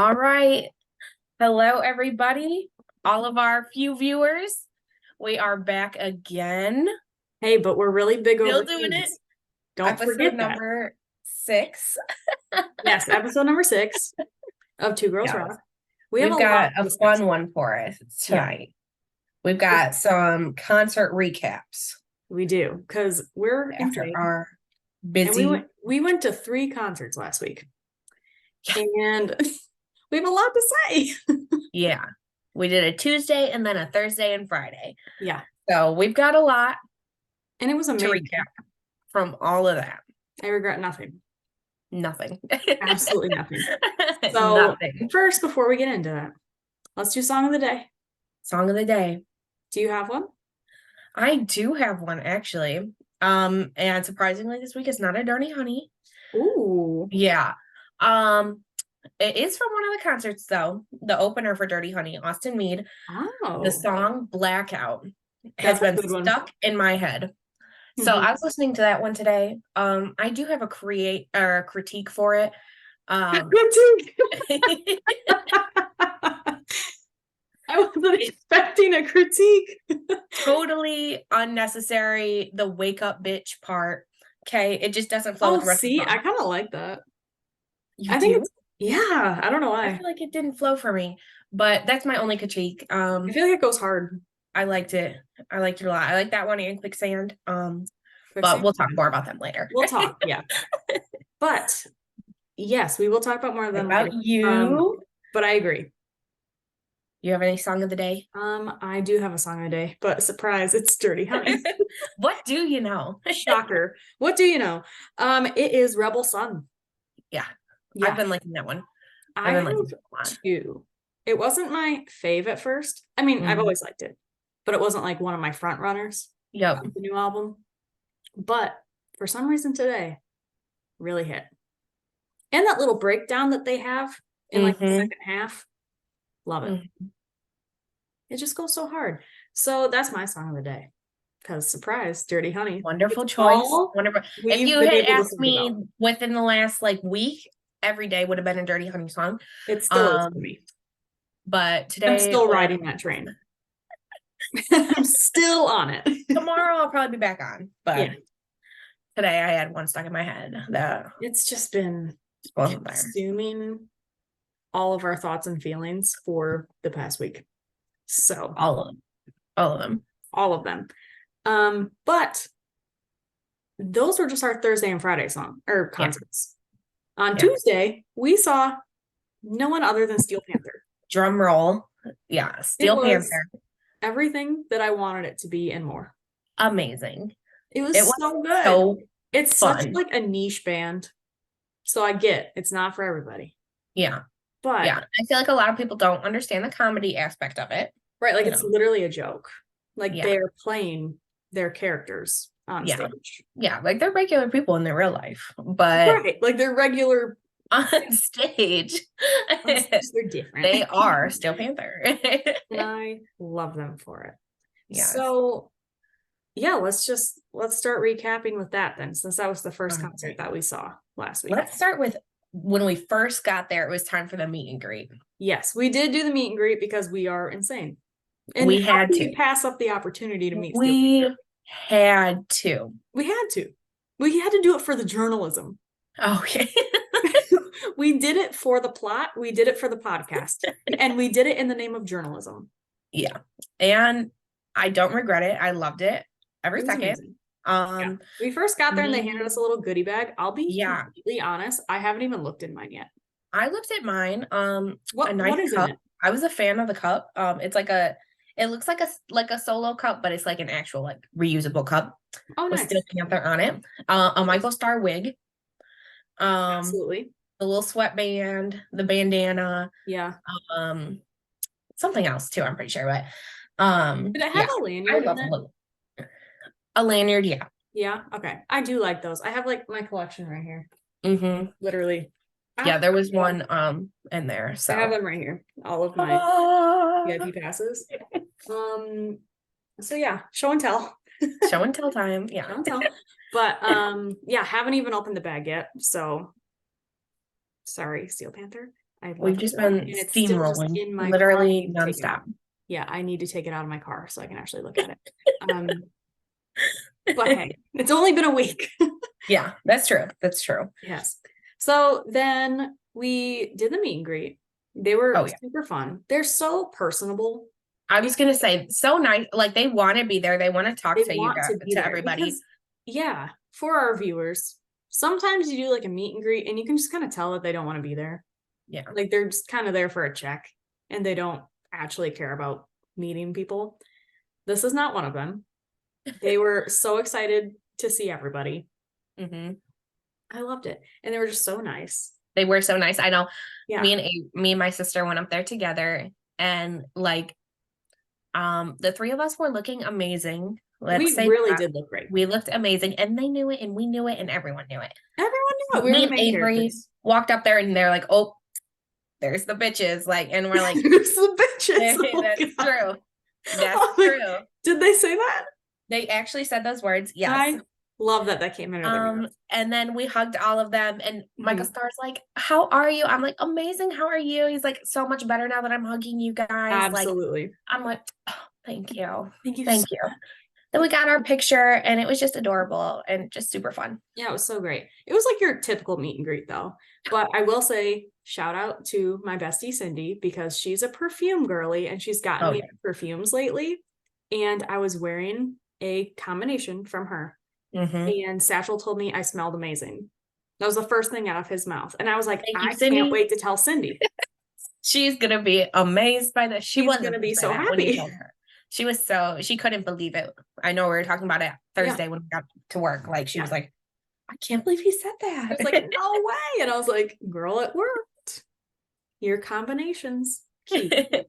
All right. Hello, everybody. All of our few viewers. We are back again. Hey, but we're really big Still doing it. overseas. Don't Episode forget that. number 6. Yes, episode number 6 of Two Girls Yes. Rock. We've a got lot a fun one for us tonight. We've got some concert recaps. We do, because we're After insane. our busy. And we went to 3 concerts last week. Yeah. And we have a lot to say. Yeah. We did a Tuesday and then a Thursday and Friday. Yeah. So we've got a lot. And it was amazing. To recap from all of that. I regret nothing. Nothing. Absolutely nothing. So nothing. First, before we get into that, let's do Song of the Day. Song of the Day. Do you have one? I do have one, actually. And surprisingly, this week is not a Dirty Honey. Ooh. Yeah. It is from one of the concerts, though. The opener for Dirty Honey, Austin Meade. Oh. The song Blackout has been stuck in my head. So I was listening to that one today. I do have a critique for it. Critique. I wasn't expecting a critique. Totally unnecessary. The wake up bitch part. Okay, it just doesn't flow with the rest of the song. I kind of like that. I think yeah, I don't know why. I feel like it didn't flow for me, but that's my only critique. I feel like it goes hard. I liked it. I liked it a lot. I like that one and Quicksand. But we'll talk more about them later. We'll talk, yeah. But yes, we will talk about more of them about later. You. But I agree. You have any song of the day? I do have a song of the day, but surprise, it's Dirty Honey. What do you know? Shocker. What do you know? It is Rebel Sun. Yeah. I've been liking that one. I have two. It wasn't my fave at first. I mean, I've always liked it, but it wasn't like one of my front runners. Yep. The new album. But for some reason today, really hit. And that little breakdown that they have in like the second half, love it. It just goes so hard. So that's my song of the day. Because surprise, Dirty Honey. Wonderful choice. Wonderful. If you had asked me within the last week, every day would have been a Dirty Honey song. It still is for me. But today I'm still riding that train. I'm still on it. Tomorrow I'll probably be back on. But today I had one stuck in my head. It's just been consuming all of our thoughts and feelings for the past week. So all of them. But those were just our Thursday and Friday concerts. On Tuesday, we saw no one other than Steel Panther. Drum roll. Yeah, Steel Panther. Everything that I wanted it to be and more. Amazing. It was so good. So it's fun. Such like a niche band. So I get it's not for everybody. Yeah. But I feel like a lot of people don't understand the comedy aspect of it. Right. Like it's literally a joke. Like they're playing their characters on stage. Yeah. Like they're regular people in their real life. But like they're regular on stage. They're different. They are Steel Panther. And I love them for it. Yeah. So let's start recapping with that then, since that was the first concert that we saw last week. Let's start with when we first got there. It was time for the meet and greet. Yes, we did do the meet and greet because we are insane. And we had to pass up the opportunity to meet Steel Panther. Had to. We had to do it for the journalism. Okay. We did it for the plot. We did it for the podcast. And we did it in the name of journalism. Yeah. And I don't regret it. I loved it every second. We first got there and they handed us a little goodie bag. I'll be completely honest. I haven't even looked in mine yet. I looked at mine. What is cup. it? I was a fan of the cup. It's like it looks like a solo cup, but it's like an actual reusable cup. Oh, nice. With Steel Panther on it. A Michael Starr wig. Absolutely. The little sweatband, the bandana. Yeah. Something else too, I'm pretty sure. But did it have a lanyard in it? A lanyard, yeah. Yeah, okay. I do like those. I have my collection right here. Literally. Yeah, there was one in there. So I have them right here. All of my VIP passes. So yeah, show and tell. Show and tell time. Yeah. Show and tell. But haven't even opened the bag yet. So sorry, Steel Panther. We've just been steamrolling, in my literally nonstop. Yeah, I need to take it out of my car so I can actually look at it. But hey, it's only been a week. Yeah, that's true. That's true. Yes. So then we did the meet and greet. They were super fun. They're so personable. I was gonna say, so nice. Like, they want to be there. They want to talk to you guys, to everybody. Because, yeah, for our viewers, sometimes you do like a meet and greet and you can just kind of tell that they don't want to be there. Yeah. Like, they're just kind of there for a check and they don't actually care about meeting people. This is not one of them. They were so excited to see everybody. I loved it. And they were just so nice. They were so nice. I know. Yeah. Me and my sister went up there together, and like, the three of us were looking amazing. We really did look great. We looked amazing, and they knew it, and we knew it, and everyone knew it. We me and Avery walked up there, and they're like, "Oh, there's the bitches!" Like, and we're like, "There's the bitches." That's true. That's true. Did they say that? They actually said those words. Yes. I love that came in. And then we hugged all of them, and Michael Starr's like, "How are you?" I'm like, "Amazing. How are you?" He's like, "So much better now that I'm hugging you guys." Absolutely. Like, I'm like, oh, thank you. Thank you. Then we got our picture, and it was just adorable and just super fun. Yeah, it was so great. It was like your typical meet and greet though. But I will say, shout out to my bestie Cindy, because she's a perfume girly and she's gotten me perfumes lately. And I was wearing a combination from her. And Satchel told me I smelled amazing. That was the first thing out of his mouth. And I was like, I can't wait to tell Cindy. She's going to be amazed by this. She's going to be so happy. She couldn't believe it. I know we were talking about it Thursday when we got to work. Like, she was like, I can't believe he said that. I was like, no way. And I was like, girl, it worked. Your combinations.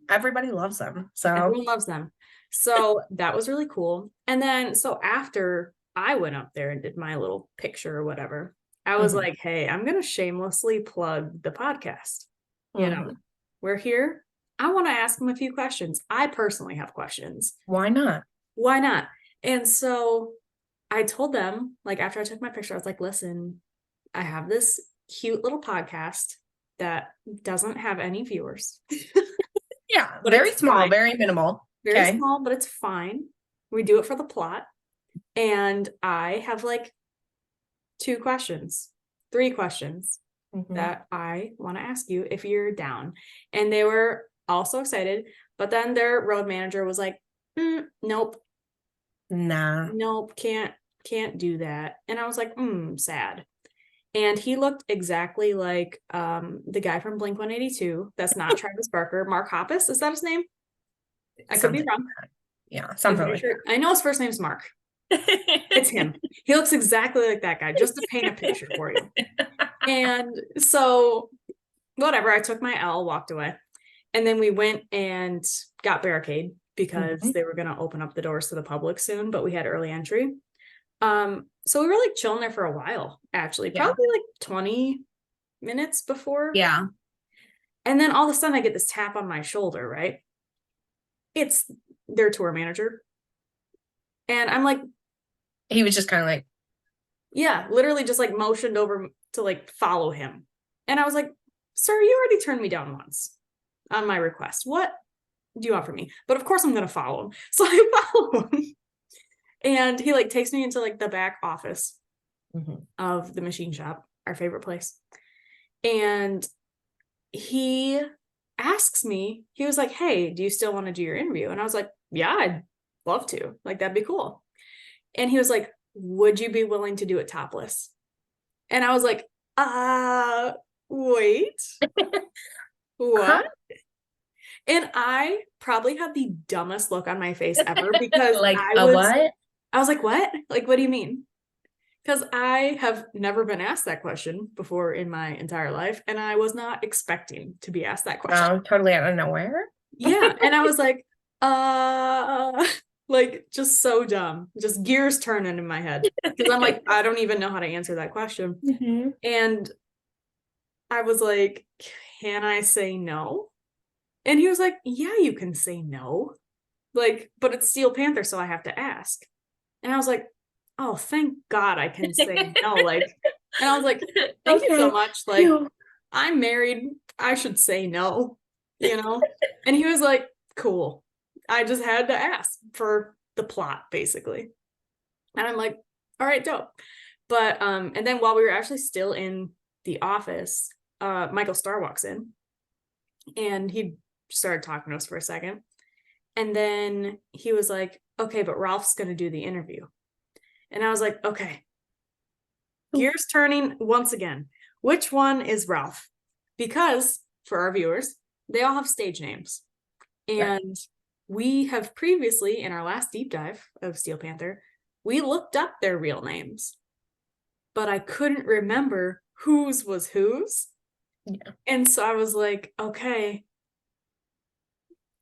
Everybody loves them. So everyone loves them. So that was really cool. And then, so after I went up there and did my little picture or whatever, I was like, hey, I'm going to shamelessly plug the podcast. You know, we're here. I want to ask them a few questions. I personally have questions. Why not? And so I told them, like, after I took my picture, I was like, listen, I have this cute little podcast that doesn't have any viewers. Yeah, but very small, fine. Very minimal. Very small, but it's fine. We do it for the plot. And I have like 3 questions that I want to ask you if you're down. And they were also excited, but then their road manager was like, nope. Nope, can't do that. And I was like, sad. And he looked exactly like the guy from Blink-182. That's not Travis Barker. Mark Hoppus, is that his name? I could be wrong. Yeah, something like that. I know his first name's Mark. It's him. He looks exactly like that guy, just to paint a picture for you. And so whatever, I took my L, walked away. And then we went and got Barricade because they were going to open up the doors to the public soon, but we had early entry. So we were like chilling there for a while, actually, probably like 20 minutes before. Yeah. And then all of a sudden I get this tap on my shoulder, right? It's their tour manager. And I'm like, he was just kind of like, yeah, literally just like motioned over to like follow him. And I was like, sir, you already turned me down once on my request. What do you want from me? But of course I'm going to follow him. So I follow him. And he like takes me into like the back office of the machine shop, our favorite place. And he asks me, he was like, hey, do you still want to do your interview? And I was like, yeah, I'd love to. Like, that'd be cool. And he was like, would you be willing to do it topless? And I was like, wait, what? And I probably had the dumbest look on my face ever because like, what? I was like, what? Like, what do you mean? Because I have never been asked that question before in my entire life. And I was not expecting to be asked that question. Oh, totally out of nowhere. Yeah. And I was like, like, just so dumb, just gears turning in my head. Because I'm like, I don't even know how to answer that question. And I was like, can I say no? And he was like, yeah, you can say no. Like, but it's Steel Panther, so I have to ask. And I was like, oh, thank God I can say no. Like, and I was like, thank you so much. Like, I'm married. I should say no, you know? And he was like, cool. I just had to ask for the plot, basically. And I'm like, all right, dope. But, and then while we were actually still in the office, Michael Starr walks in and he started talking to us for a second. And then he was like, okay, but Ralph's going to do the interview. And I was like, okay, gears turning once again. Which one is Ralph? Because for our viewers, they all have stage names. And we have previously, in our last deep dive of Steel Panther, we looked up their real names, but I couldn't remember whose was whose. Yeah. And so I was like, okay,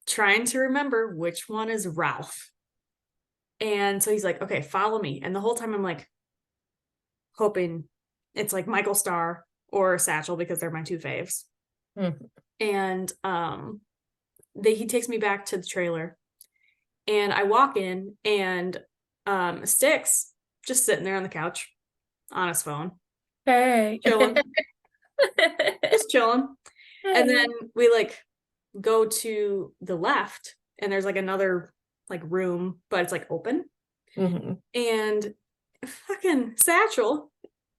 trying to remember which one is Ralph. And so he's like, okay, follow me. And the whole time I'm like, hoping it's like Michael Starr or Satchel because they're my two faves. Mm-hmm. And he takes me back to the trailer and I walk in and Styx just sitting there on the couch on his phone. Hey. Chilling. Just chilling. Hey. And then we like go to the left and there's like another like room, but it's like open. Mm-hmm. And fucking Satchel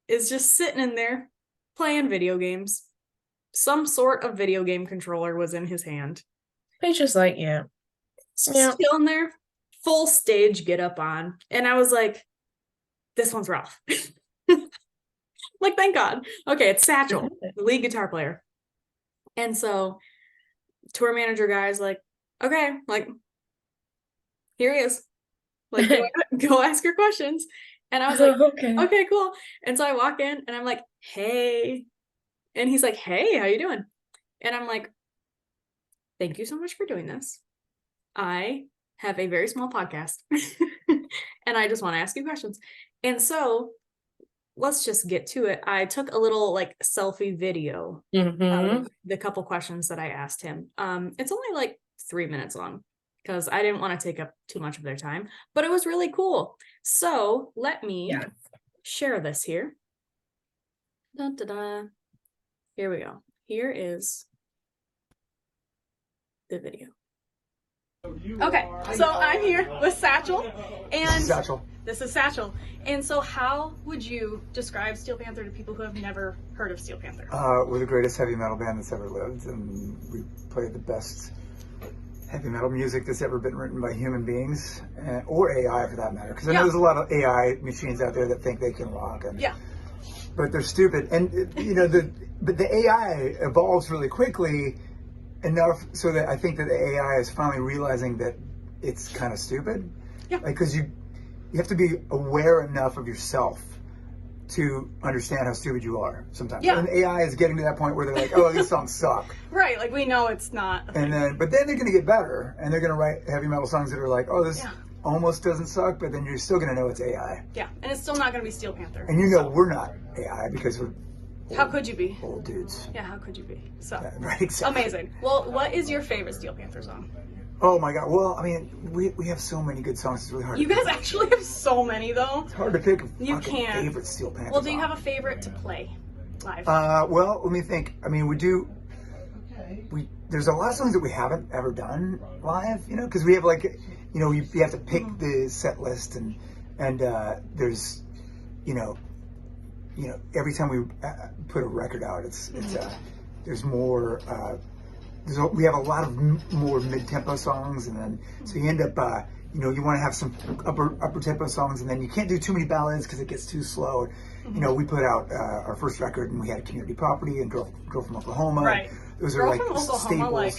is just sitting in there playing video games. Some sort of video game controller was in his hand. He's just like, yeah. Just chilling there, full stage get up on. And I was like, this one's Ralph. Like, thank God. Okay, it's Satchel, the lead guitar player. And so tour manager guy's like, okay, like, here he is. Like, go ask your questions. And I was like, okay, cool. And so I walk in and I'm like, hey. And he's like, hey, how you doing? And I'm like, thank you so much for doing this. I have a very small podcast and I just want to ask you questions. And so let's just get to it. I took a little like selfie video of the couple questions that I asked him. It's only like 3 minutes long because I didn't want to take up too much of their time, but it was really cool. So let me share this here. Dun, dun, dun. Here we go. Here is the video. Okay, so I'm here with Satchel, and this is Satchel. And so how would you describe Steel Panther to people who have never heard of Steel Panther? We're the greatest heavy metal band that's ever lived, and we play the best heavy metal music that's ever been written by human beings, or AI for that matter, because I know there's a lot of AI machines out there that think they can rock, and, but they're stupid. And you know, but the AI evolves really quickly enough so that I think that the AI is finally realizing that it's kind of stupid. Yeah. Like, because you have to be aware enough of yourself to understand how stupid you are sometimes. Yeah. And AI is getting to that point where they're like, oh, these songs suck. Right, like we know it's not. But then they're going to get better, and they're going to write heavy metal songs that are like, oh, this almost doesn't suck, but then you're still going to know it's AI. Yeah, and it's still not going to be Steel Panther. And you know we're not AI because we're how could you be? Old dudes. Yeah, how could you be? So right, exactly. Amazing. Well, what is your favorite Steel Panther song? Oh my God. Well, I mean, we have so many good songs. It's really hard. You guys actually have so many, though. It's hard to pick a favorite Steel Panther Well, do you song. have a favorite to play live? Well, let me think. I mean, there's a lot of songs that we haven't ever done live, you know, because we have like, you know, you have to pick the set list and there's, you know, every time we put a record out, there's more. We have a lot of more mid-tempo songs, and then so you end up, you know, you want to have some upper tempo songs, and then you can't do too many ballads because it gets too slow. You know, we put out our first record, and we had Community Property and Girl from Oklahoma. Right. Those are like staples. Like,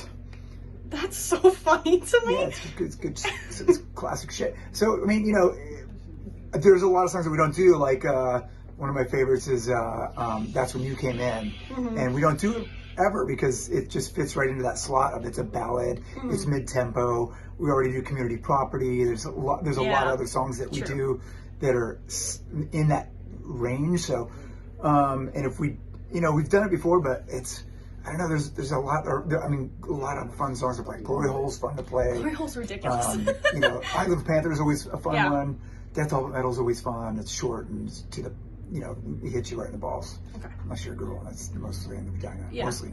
that's so funny to me. Yeah, it's good. It's classic shit. So I mean, you know, there's a lot of songs that we don't do. Like one of my favorites is That's When You Came In, and we don't do it ever because it just fits right into that slot of it's a ballad, it's mid-tempo. We already do Community Property. There's a lot of other songs that we do that are in that range. So and if we, you know, we've done it before, but it's, I don't know, there's a lot of fun songs to play. Glory Hole's fun to play. Glory Hole's ridiculous. You know, I Live Panther is always a fun one. Death All But Metal is always fun. It's short and to the he hits you right in the balls. Okay. Unless you're a girl, that's mostly in the vagina. Yeah. Mostly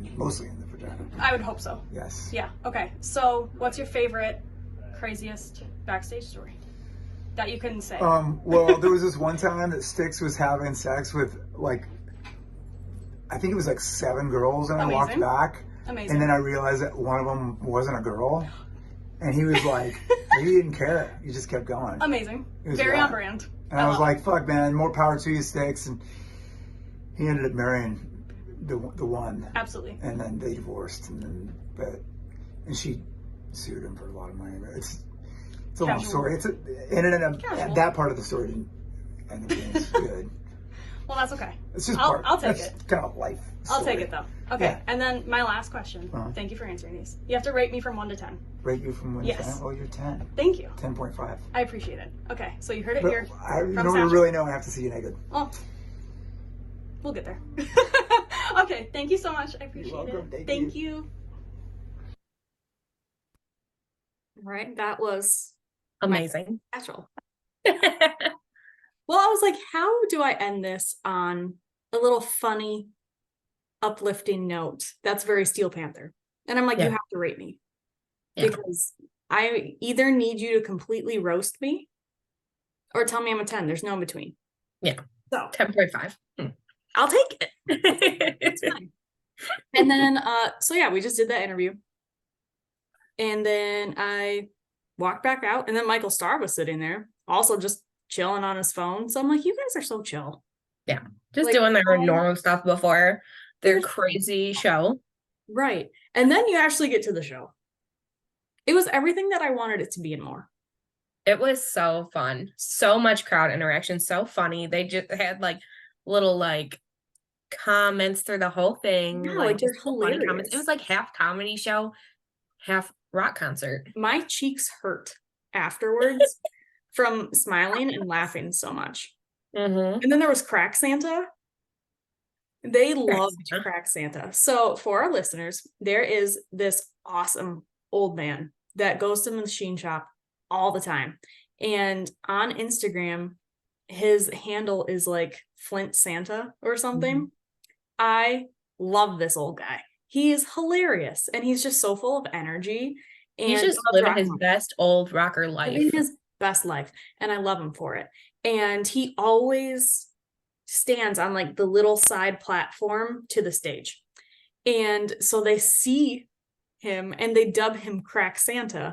in the vagina. I would hope so. Yes. Yeah. Okay. So, what's your favorite, craziest backstage story that you couldn't say? Well, there was this one time that Styx was having sex with I think it was 7 girls, and I walked back. Amazing. And then I realized that one of them wasn't a girl, and he was like, he didn't care. He just kept going. Amazing. Very on brand. And I was like, fuck, man, more power to you, Styx. And he ended up marrying the one. Absolutely. And then they divorced, and she sued him for a lot of money. But it's a long story. That part of the story didn't end up being good. Well, that's okay. It's just I'll take it. Kind of life. I'll take it though. Okay. Yeah. And then my last question. Thank you for answering these. You have to rate me from 1 to 10. Rate you from 1 to 10? Oh, you're 10. Thank you. 10.5. I appreciate it. Okay. So you heard it here. You really know I have to see you naked. Well, we'll get there. Okay. Thank you so much. I appreciate it. Thank you. All right. That was amazing. Natural. Well, I was like, how do I end this on a little funny, uplifting note that's very Steel Panther? And I'm like, you have to rate me. Because I either need you to completely roast me or tell me I'm a 10. There's no in between. Yeah. So 10.5. I'll take it. It's fine. And then, we just did that interview. And then I walked back out, and then Michael Starr was sitting there, also just chilling on his phone. So I'm like, you guys are so chill. Yeah. Just doing their normal stuff before their crazy show. Right. And then you actually get to the show. It was everything that I wanted it to be and more. It was so fun. So much crowd interaction. So funny. They just had little comments through the whole thing. Yeah, they're hilarious. Funny comments. It was half comedy show, half rock concert. My cheeks hurt afterwards from smiling and laughing so much. And then there was Crack Santa. They loved Crack Santa. So for our listeners, there is this awesome old man that goes to the machine shop all the time. And on Instagram, his handle is Flint Santa or something. I love this old guy. He is hilarious, and he's just so full of energy. And he's just living his best old rocker life. Living his best life, and I love him for it. And he always stands on the little side platform to the stage. And so they see him and they dub him Crack Santa.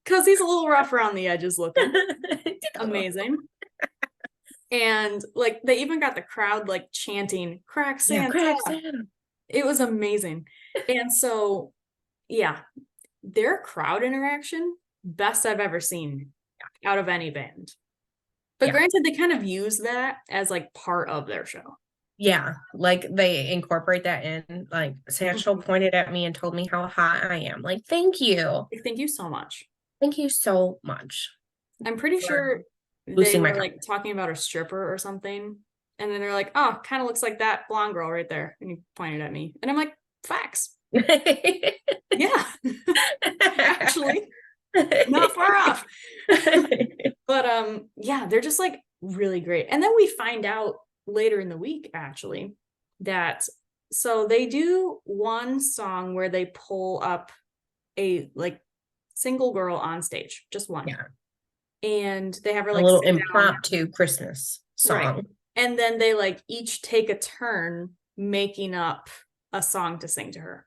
Because he's a little rough around the edges looking. Amazing. And they even got the crowd chanting Crack Santa. Yeah, Crack Santa. It was amazing. And so, their crowd interaction, best I've ever seen out of any band. But granted, they kind of use that as part of their show. Yeah, they incorporate that in. Satchel pointed at me and told me how hot I am. Thank you. Thank you so much. Thank you so much. I'm pretty sure they were talking about a stripper or something. And then they're like, oh, kind of looks like that blonde girl right there. And he pointed at me. And I'm like, facts. Yeah. Actually, not far off. But they're just really great. And then we find out later in the week, actually, that so they do one song where they pull up a single girl on stage, just one. Yeah. And they have her a little impromptu Christmas song. Right. And then they each take a turn making up a song to sing to her.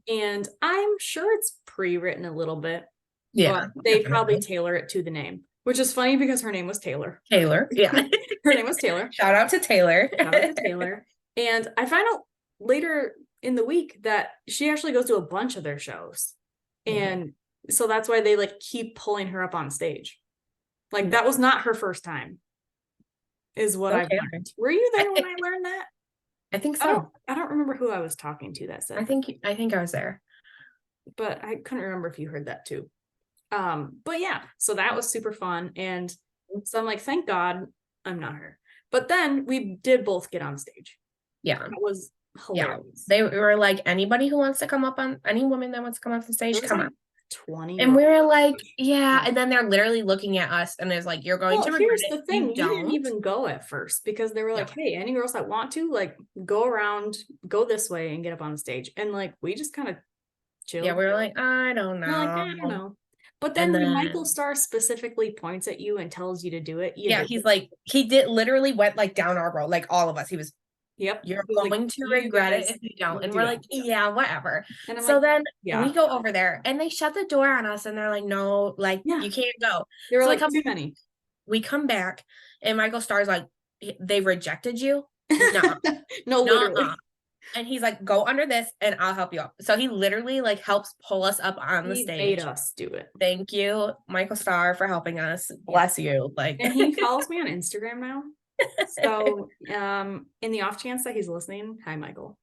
And I'm sure it's pre-written a little bit. Yeah. But they probably tailor it to the name, which is funny because her name was Taylor. Yeah. Her name was Taylor. Shout out to Taylor. And I find out later in the week that she actually goes to a bunch of their shows. And so that's why they keep pulling her up on stage. That was not her first time, is what I've learned. Were you there when I learned that? I think so. I don't remember who I was talking to that said. I think I was there. But I couldn't remember if you heard that too. But yeah, so that was super fun. And so I'm like, thank God I'm not her. But then we did both get on stage. Yeah. That was hilarious. Yeah. They were like, any woman that wants to come up on stage, come on. 20. And we're like, yeah. And then they're literally looking at us and it's like, you're going to regret here's it. the thing. You We didn't don't. even go at first because they were like, Yeah. hey, any girls that want to, like, go around, go this way and get up on the stage. And like, we just kind of chilled. Yeah, we were like, I don't know. We're like, I don't know. But then when Michael Starr specifically points at you and tells you to do it, yeah, he's like, he did literally went like down our road, like all of us. He was, yep, you're he was going like, to "You regret guys it if you don't. And do we're that." like, yeah, whatever. And I'm So like, then yeah. we go over there and they shut the door on us and they're like, no, like, Yeah. you can't go. They were So like, too many. we come back and Michael Starr's like, they rejected you? No. No, literally. And he's like, go under this and I'll help you up. So he literally like helps pull us up on the He stage. made us do it. Thank you, Michael Starr, for helping us. Bless you. Like, and he follows me on Instagram now. So in the off chance that he's listening, hi Michael.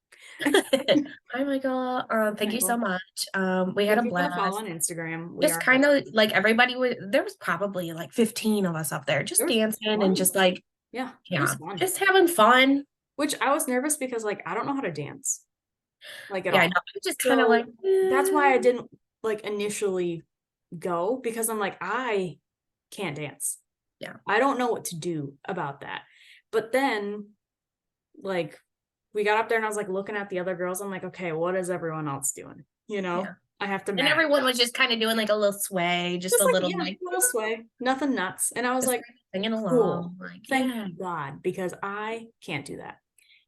Hi Michael. Thank you so much. We had a blast. Follow on Instagram. Just kind of like everybody was there was probably like 15 of us up there just dancing and just like yeah, just having fun. Which I was nervous because like I don't know how to dance. Like at all. I know. Just kind of like that's why I didn't like initially go because I'm like, I can't dance. Yeah. I don't know what to do about that. But then like we got up there and I was like looking at the other girls. I'm like, okay, what is everyone else doing? You know, yeah. I have to match. And everyone was just kind of doing like a little sway, just a like, little little sway, nothing nuts. And I was like, singing along. Cool. Like, thank God, because I can't do that.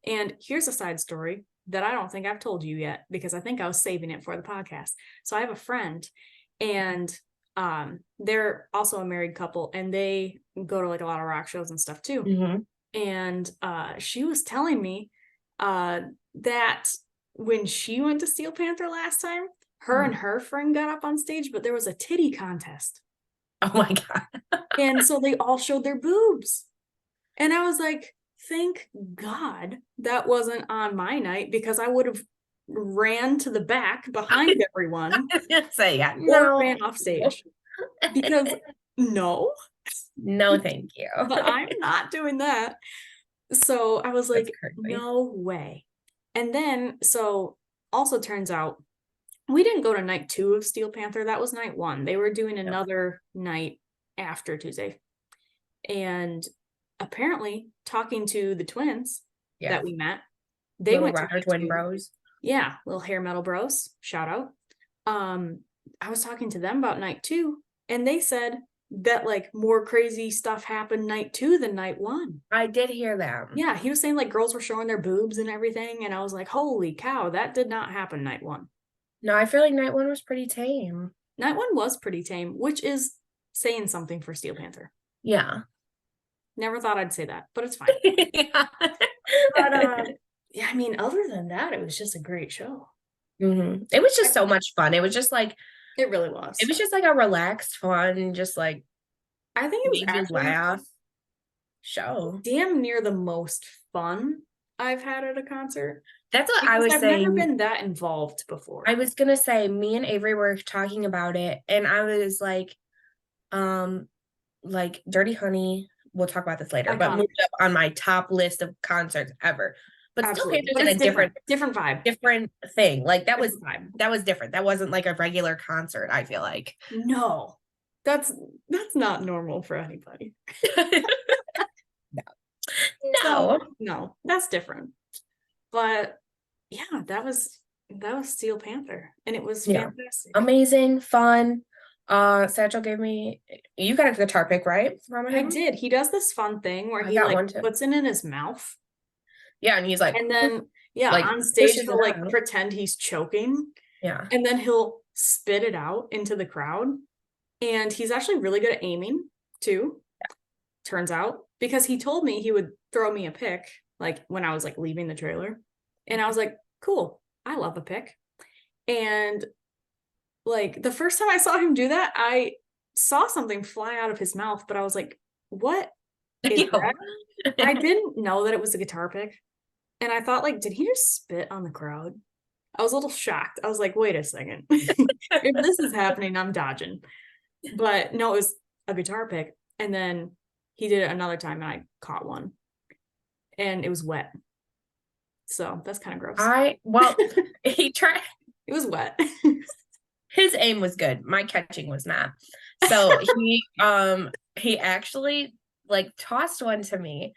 And here's a side story that I don't think I've told you yet because I think I was saving it for the podcast. So I have a friend and they're also a married couple and they go to like a lot of rock shows and stuff too. Mm-hmm. And she was telling me that when she went to Steel Panther last time, her and her friend got up on stage, but there was a titty contest. Oh my God. And so they all showed their boobs. And I was like, thank God that wasn't on my night because I would have ran to the back behind everyone. Say yeah. Or ran off stage. Because no, thank you. But I'm not doing that. So I was like, no way. And then, so also turns out we didn't go to night 2 of Steel Panther. That was night 1. They were doing another night after Tuesday. And apparently talking to the twins that we met, they little went to rocker twin bros. Yeah, little hair metal bros. Shout out. I was talking to them about night 2, and they said that like more crazy stuff happened night 2 than night 1. I did hear that. Yeah, he was saying like girls were showing their boobs and everything, and I was like, holy cow, that did not happen night 1. No, I feel like night 1 was pretty tame. Night 1 was pretty tame, which is saying something for Steel Panther. Yeah. Never thought I'd say that, but it's fine. Yeah. But yeah, I mean, other than that, it was just a great show. Mm-hmm. It was just so much fun. It was just like it really was. It was just like a relaxed, fun, just like I think it was actually laugh show. Damn near the most fun I've had at a concert. That's what I was saying. I've never been that involved before. I was gonna say, me and Avery were talking about it, and I was like Dirty Honey. We'll talk about this later, but moved up on my top list of concerts ever. But Steel Panther's in a different vibe, different thing. Like that was different. That wasn't like a regular concert. I feel like no, that's not normal for anybody. No, that's different. But yeah, that was Steel Panther, and it was fantastic, amazing, fun. Satchel gave me. You got a guitar pick, right? From him? I did. He does this fun thing where he like puts it in his mouth. Yeah, and he's like, and then like, on stage he'll like pretend he's choking. Yeah, and then he'll spit it out into the crowd. And he's actually really good at aiming too. Yeah. Turns out, because he told me he would throw me a pick like when I was like leaving the trailer, and I was like, cool, I love a pick. And like the first time I saw him do that, I saw something fly out of his mouth, but I was like, what is that? I didn't know that it was a guitar pick. And I thought, like, did he just spit on the crowd? I was a little shocked. I was like, wait a second. If this is happening, I'm dodging. But no, it was a guitar pick. And then he did it another time and I caught one. And it was wet. So that's kind of gross. He tried. It was wet. his aim was good. My catching was not. So he actually like tossed one to me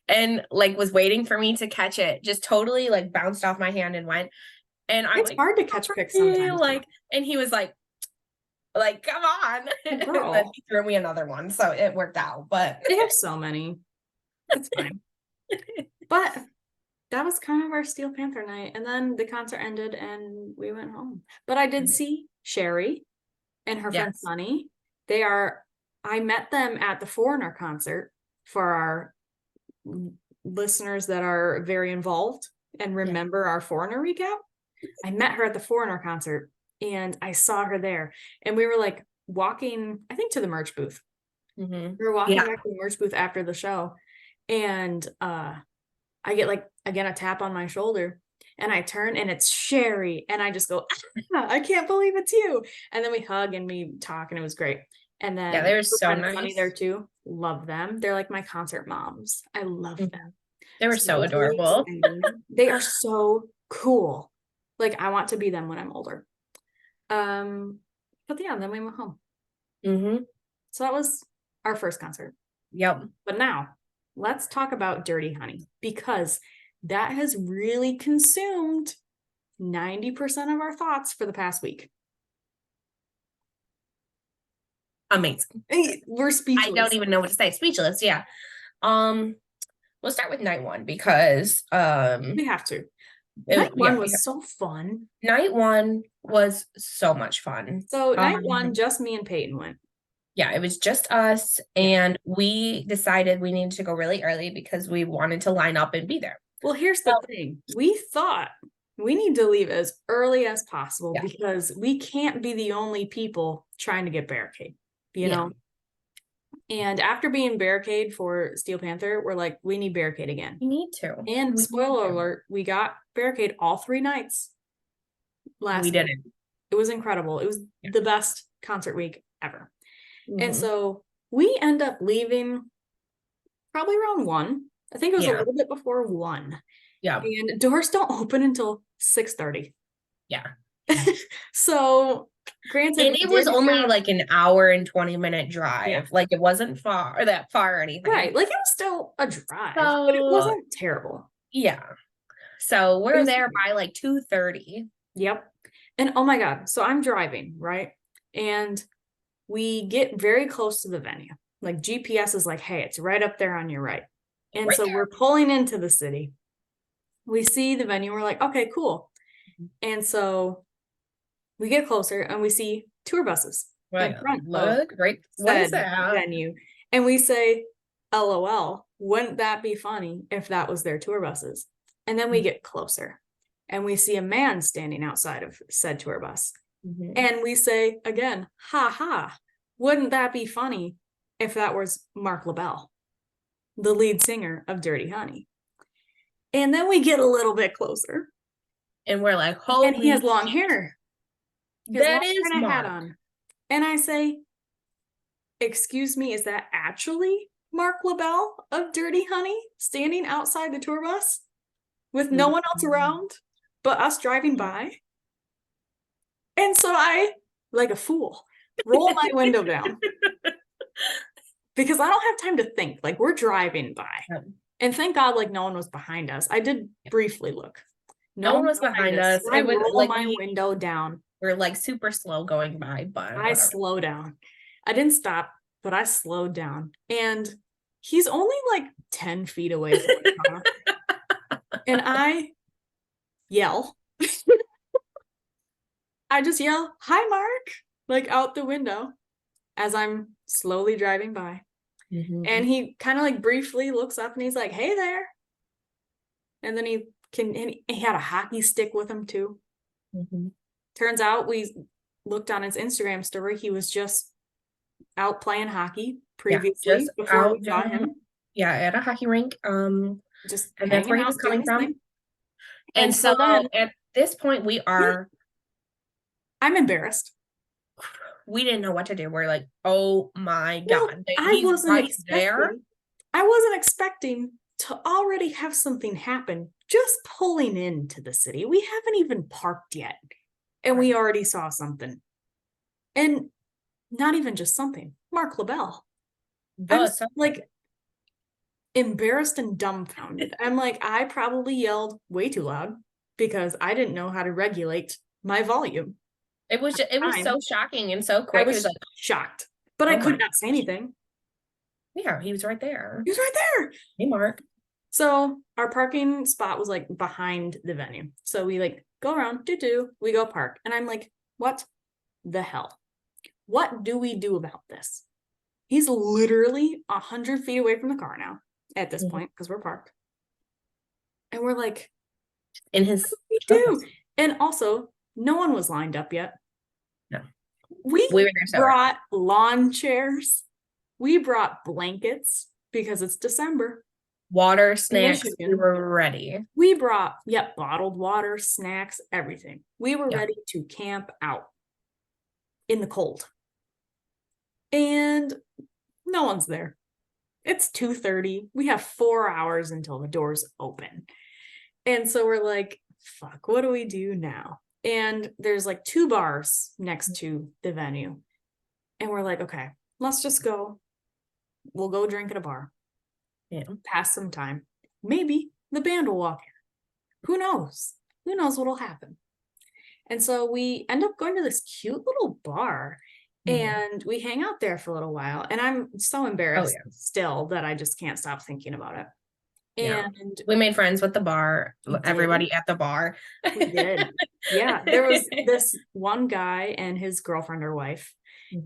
and like was waiting for me to catch it. Just totally like bounced off my hand and went. And I'm it's like, hard to catch picks sometimes. like, and he was like, come on. And then he threw me another one. So it worked out. But they have so many. It's fine. But that was kind of our Steel Panther night. And then the concert ended and we went home. But I did see Sherry and her friend Sunny. I met them at the Foreigner concert for our listeners that are very involved and remember our Foreigner recap. I met her at the Foreigner concert and I saw her there. And we were like walking, I think, to the merch booth. We were walking back to the merch booth after the show. And I get like, again, a tap on my shoulder and I turn and it's Sherry. And I just go, I can't believe it's you. And then we hug and we talk and it was great. And then they were so nice. Funny there too. Love them. They're like my concert moms. I love them. They were so adorable. They are so cool. Like I want to be them when I'm older. But yeah, then we went home. So that was our first concert. Yep. But now let's talk about Dirty Honey, because that has really consumed 90% of our thoughts for the past week. Amazing. We're speechless. I don't even know what to say. Speechless, yeah. We'll start with night one because we have to. Night one was so fun. Night one was so much fun. So night one, just me and Payton went. Yeah, it was just us, and we decided we needed to go really early because we wanted to line up and be there. Well, here's the thing. We thought we need to leave as early as possible because we can't be the only people trying to get Barricade, you know? And after being Barricade for Steel Panther, we're like, we need Barricade again. We need to. And spoiler alert, we got Barricade all 3 nights last week. Didn't. It was incredible. It was the best concert week ever. And so we end up leaving probably around 1. I think it was a little bit before 1. Yeah. And doors don't open until 6:30. Yeah. So granted, and it was only like an hour and 20-minute drive. Yeah. Like it wasn't that far or anything. Right. Like it was still a drive, but it wasn't terrible. Yeah. So we're there by like 2:30. Yep. And oh my God. So I'm driving, right? And we get very close to the venue. Like GPS is like, hey, it's right up there on your right. And so we're pulling into the city. We see the venue. We're like, okay, cool. And so we get closer and we see tour buses in front of the venue. And we say, LOL, wouldn't that be funny if that was their tour buses? And then we get closer and we see a man standing outside of said tour bus. And we say again, ha ha, wouldn't that be funny if that was Mark LaBelle, the lead singer of Dirty Honey? And then we get a little bit closer. And we're like, holy and he has long hair. That is Mark. Hat on. And I say, excuse me, is that actually Mark LaBelle of Dirty Honey standing outside the tour bus with no one else around but us driving by? And so I, like a fool, roll my window down because I don't have time to think. Like we're driving by, and thank God, like no one was behind us. I did briefly look. No one was behind us. I would roll my window down. We're like super slow going by, but I slow down. I didn't stop, but I slowed down, and he's only like 10 feet away from the car, and I yell. I just yell, hi, Mark, like out the window as I'm slowly driving by. And he kind of like briefly looks up and he's like, hey there. And then he had a hockey stick with him too. Turns out we looked on his Instagram story. He was just out playing hockey previously before we saw him. Yeah, at a hockey rink. And that's where he was coming from. And so then, at this point we are... I'm embarrassed. We didn't know what to do. We're like, oh my God. I wasn't expecting to already have something happen just pulling into the city. We haven't even parked yet. and we already saw something. And not even just something, Mark LaBelle. I'm like embarrassed and dumbfounded. I'm like, I probably yelled way too loud because I didn't know how to regulate my volume. It was so shocking and so quick. I was like shocked, but I could not say anything. Yeah, he was right there. He was right there. Hey, Mark. So our parking spot was like behind the venue. So we like go around, we go park. And I'm like, what the hell? What do we do about this? He's literally 100 feet away from the car now at this point because we're parked. And we're like, in his what do we do? And also, no one was lined up yet. No. We were there, brought lawn chairs. We brought blankets because it's December. Water, snacks, we were ready. We brought, bottled water, snacks, everything. We were ready to camp out in the cold. And no one's there. It's 2:30. We have 4 hours until the doors open. And so we're like, fuck, what do we do now? And there's like 2 bars next to the venue. And we're like, okay, let's just go. We'll go drink at a bar. Yeah. Pass some time. Maybe the band will walk here. Who knows? Who knows what'll happen? And so we end up going to this cute little bar. And we hang out there for a little while. And I'm so embarrassed still that I just can't stop thinking about it. And we made friends with the bar, everybody at the bar. We did. Yeah. There was this one guy and his girlfriend or wife.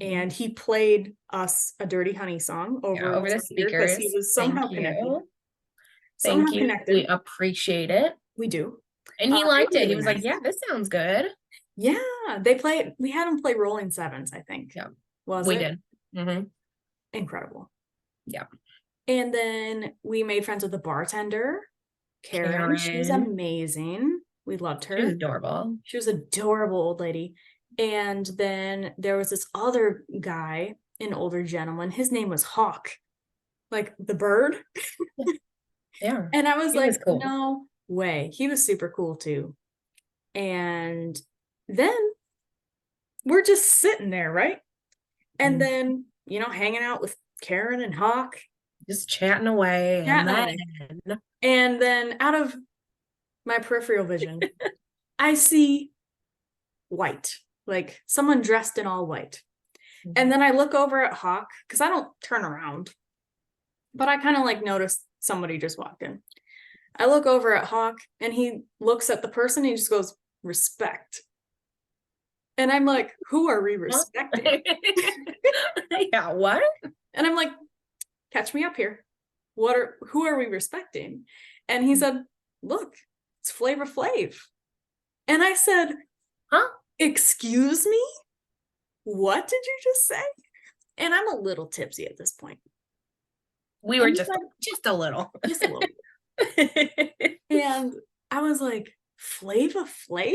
And he played us a Dirty Honey song over the speakers. He was somehow connected. Thank you. We appreciate it. We do. And he liked it. He was like, yeah, this sounds good. Yeah. We had him play Rolling Sevens, I think. Yeah. We did. Incredible. Yeah. And then we made friends with the bartender, Karen. She was amazing. We loved her. She was adorable. She was an adorable old lady. And then there was this other guy, an older gentleman. His name was Hawk, like the bird. Yeah. And I was like, cool. No way. He was super cool too. And then we're just sitting there, right? And then, hanging out with Karen and Hawk. Just chatting away. And then out of my peripheral vision, I see white. Like someone dressed in all white. And then I look over at Hawk because I don't turn around, but I kind of like noticed somebody just walked in. I look over at Hawk and he looks at the person. And he just goes, respect. And I'm like, who are we respecting? Yeah, what? And I'm like, catch me up here. Who are we respecting? And he said, look, it's Flavor Flav. And I said, huh? Excuse me? What did you just say? And I'm a little tipsy at this point. We were just a little. Just a little. And I was like, Flavor Flav?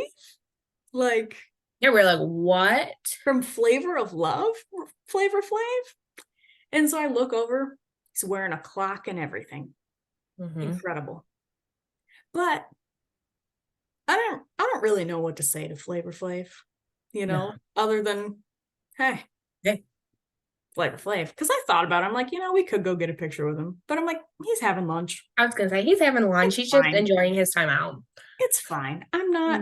Like, yeah, we're like, what? From Flavor of Love? Flavor Flav? And so I look over, he's wearing a clock and everything. Incredible. But I don't really know what to say to Flavor Flav, other than, hey, Flavor Flav. Because I thought about it. I'm like, we could go get a picture with him. But I'm like, he's having lunch. I was going to say, he's having lunch. He's just enjoying his time out. It's fine. I'm not.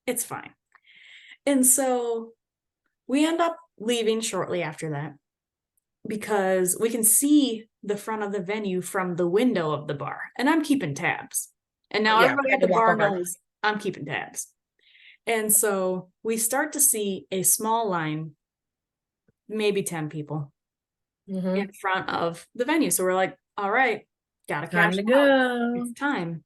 It's fine. And so we end up leaving shortly after that because we can see the front of the venue from the window of the bar. And I'm keeping tabs. And now everybody at the bar knows I'm keeping tabs. And so we start to see a small line, maybe 10 people in front of the venue. So we're like, all right, gotta cash out. It's time.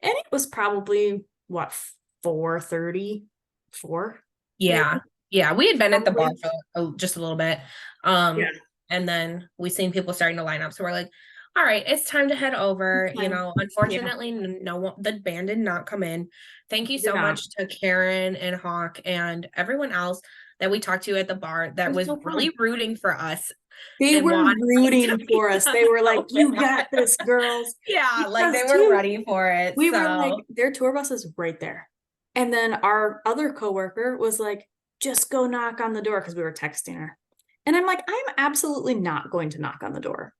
And it was probably, 4:30? 4? Yeah. Yeah. We had been at the bar for just a little bit. And then we seen people starting to line up. So we're like, all right, it's time to head over. Unfortunately, the band did not come in. Thank you so much to Karen and Hawk and everyone else that we talked to at the bar that was really rooting for us. They were rooting for us. They were like, you got this, girls. Yeah, like they were ready for it. We were like, their tour bus is right there. And then our other coworker was like, just go knock on the door, because we were texting her. And I'm like, I'm absolutely not going to knock on the door.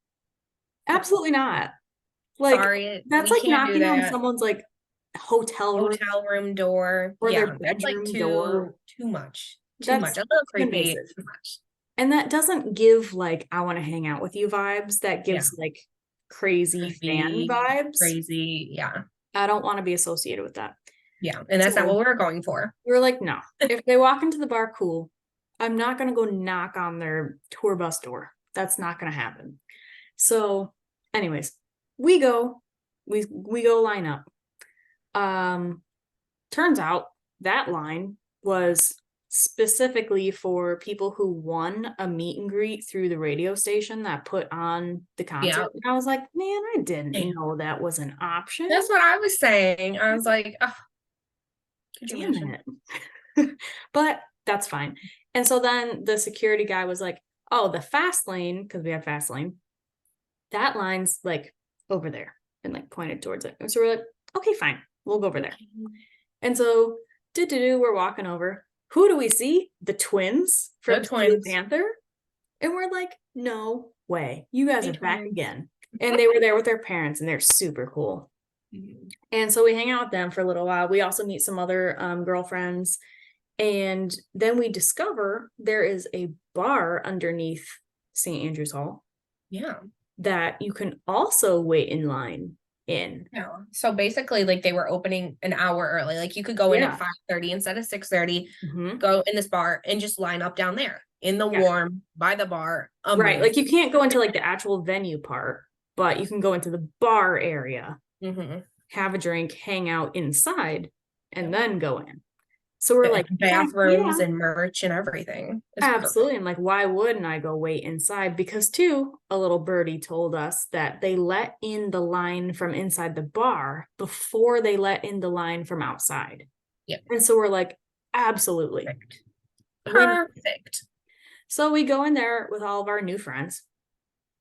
Absolutely not. Like, sorry, that's we like can't do knocking on that. someone's like hotel room door, or yeah, their that's like bedroom door. too much, That's a little creepy, invasive. too much. And that doesn't give like, I want to hang out with you vibes. That gives like crazy fan vibes. Crazy, yeah. I don't want to be associated with that. Yeah, and that's not what we're going for. We were like, no. If they walk into the bar, cool. I'm not going to go knock on their tour bus door. That's not going to happen. So anyways, we go line up. Turns out that line was specifically for people who won a meet and greet through the radio station that put on the concert. Yeah. And I was like, man, I didn't know that was an option. That's what I was saying. I was like, oh, damn it. But that's fine. And so then the security guy was like, oh, the fast lane, because we have fast lane, that line's like over there, and like pointed towards it. And so we're like, okay, fine, we'll go over there. And so we're walking over. Who do we see? The twins from Steel Panther. And we're like, no way, you guys are back again. And they were there with their parents, and they're super cool. And so we hang out with them for a little while. We also meet some other girlfriends. And then we discover there is a bar underneath St. Andrew's Hall. Yeah. That you can also wait in line in. Yeah. So basically, like, they were opening an hour early. Like, you could go in at 5:30 instead of 6:30, go in this bar and just line up down there in the warm by the bar. Right. Like, you can't go into like the actual venue part, but you can go into the bar area, have a drink, hang out inside, and then go in. So we're like, bathrooms and merch and everything. It's absolutely. Perfect. And like, why wouldn't I go wait inside? Because too, a little birdie told us that they let in the line from inside the bar before they let in the line from outside. Yeah. And so we're like, absolutely. Perfect. So we go in there with all of our new friends.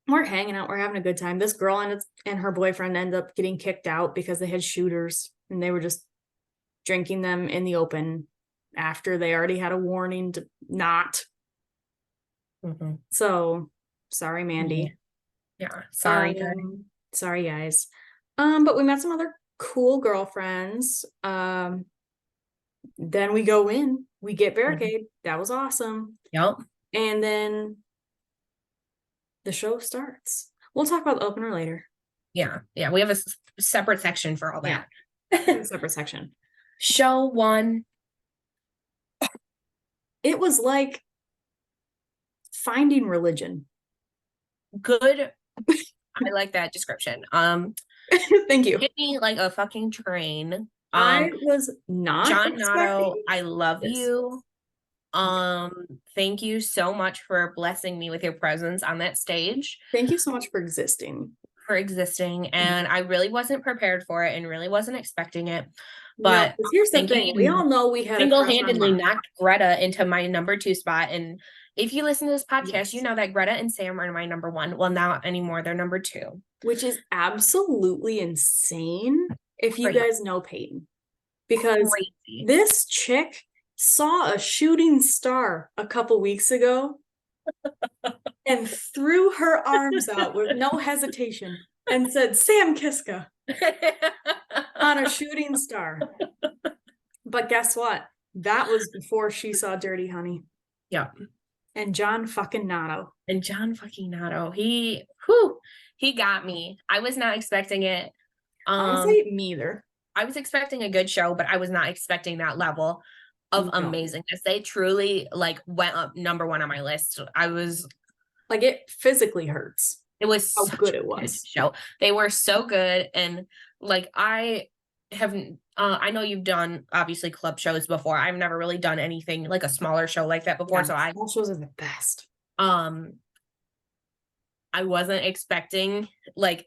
We're hanging out. We're having a good time. This girl and her boyfriend end up getting kicked out because they had shooters and they were just drinking them in the open after they already had a warning to not. So sorry, Mandy. Yeah, sorry. Sorry, guys. But we met some other cool girlfriends. Then we go in, we get Barricade. That was awesome. Yep. And then the show starts. We'll talk about the opener later. Yeah. We have a separate section for all that. Yeah. Separate section. Show 1. It was like finding religion. Good. I like that description. Thank you. Hit me like a fucking train. I was not John Nato, I love you. Thank you so much for blessing me with your presence on that stage. Thank you so much for existing. And I really wasn't prepared for it and really wasn't expecting it. But no, here's the thing. We all know we had single-handedly knocked Greta into my number 2 spot. And if you listen to this podcast, you know that Greta and Sam are my number 1. Well, not anymore. They're number 2. Which is absolutely insane if you guys know Payton. Because this chick saw a shooting star a couple weeks ago and threw her arms out with no hesitation and said, Sam Kiska. On a shooting star. But guess what? That was before she saw Dirty Honey. Yeah. And John fucking Nato. He got me. I was not expecting it. Honestly, me either. I was expecting a good show, but I was not expecting that level of amazingness. They truly like went up number 1 on my list. I was like, it physically hurts. It was how good it was. Show. They were so good. And like, I know you've done obviously club shows before. I've never really done anything like a smaller show like that before. So small shows are the best. I wasn't expecting like,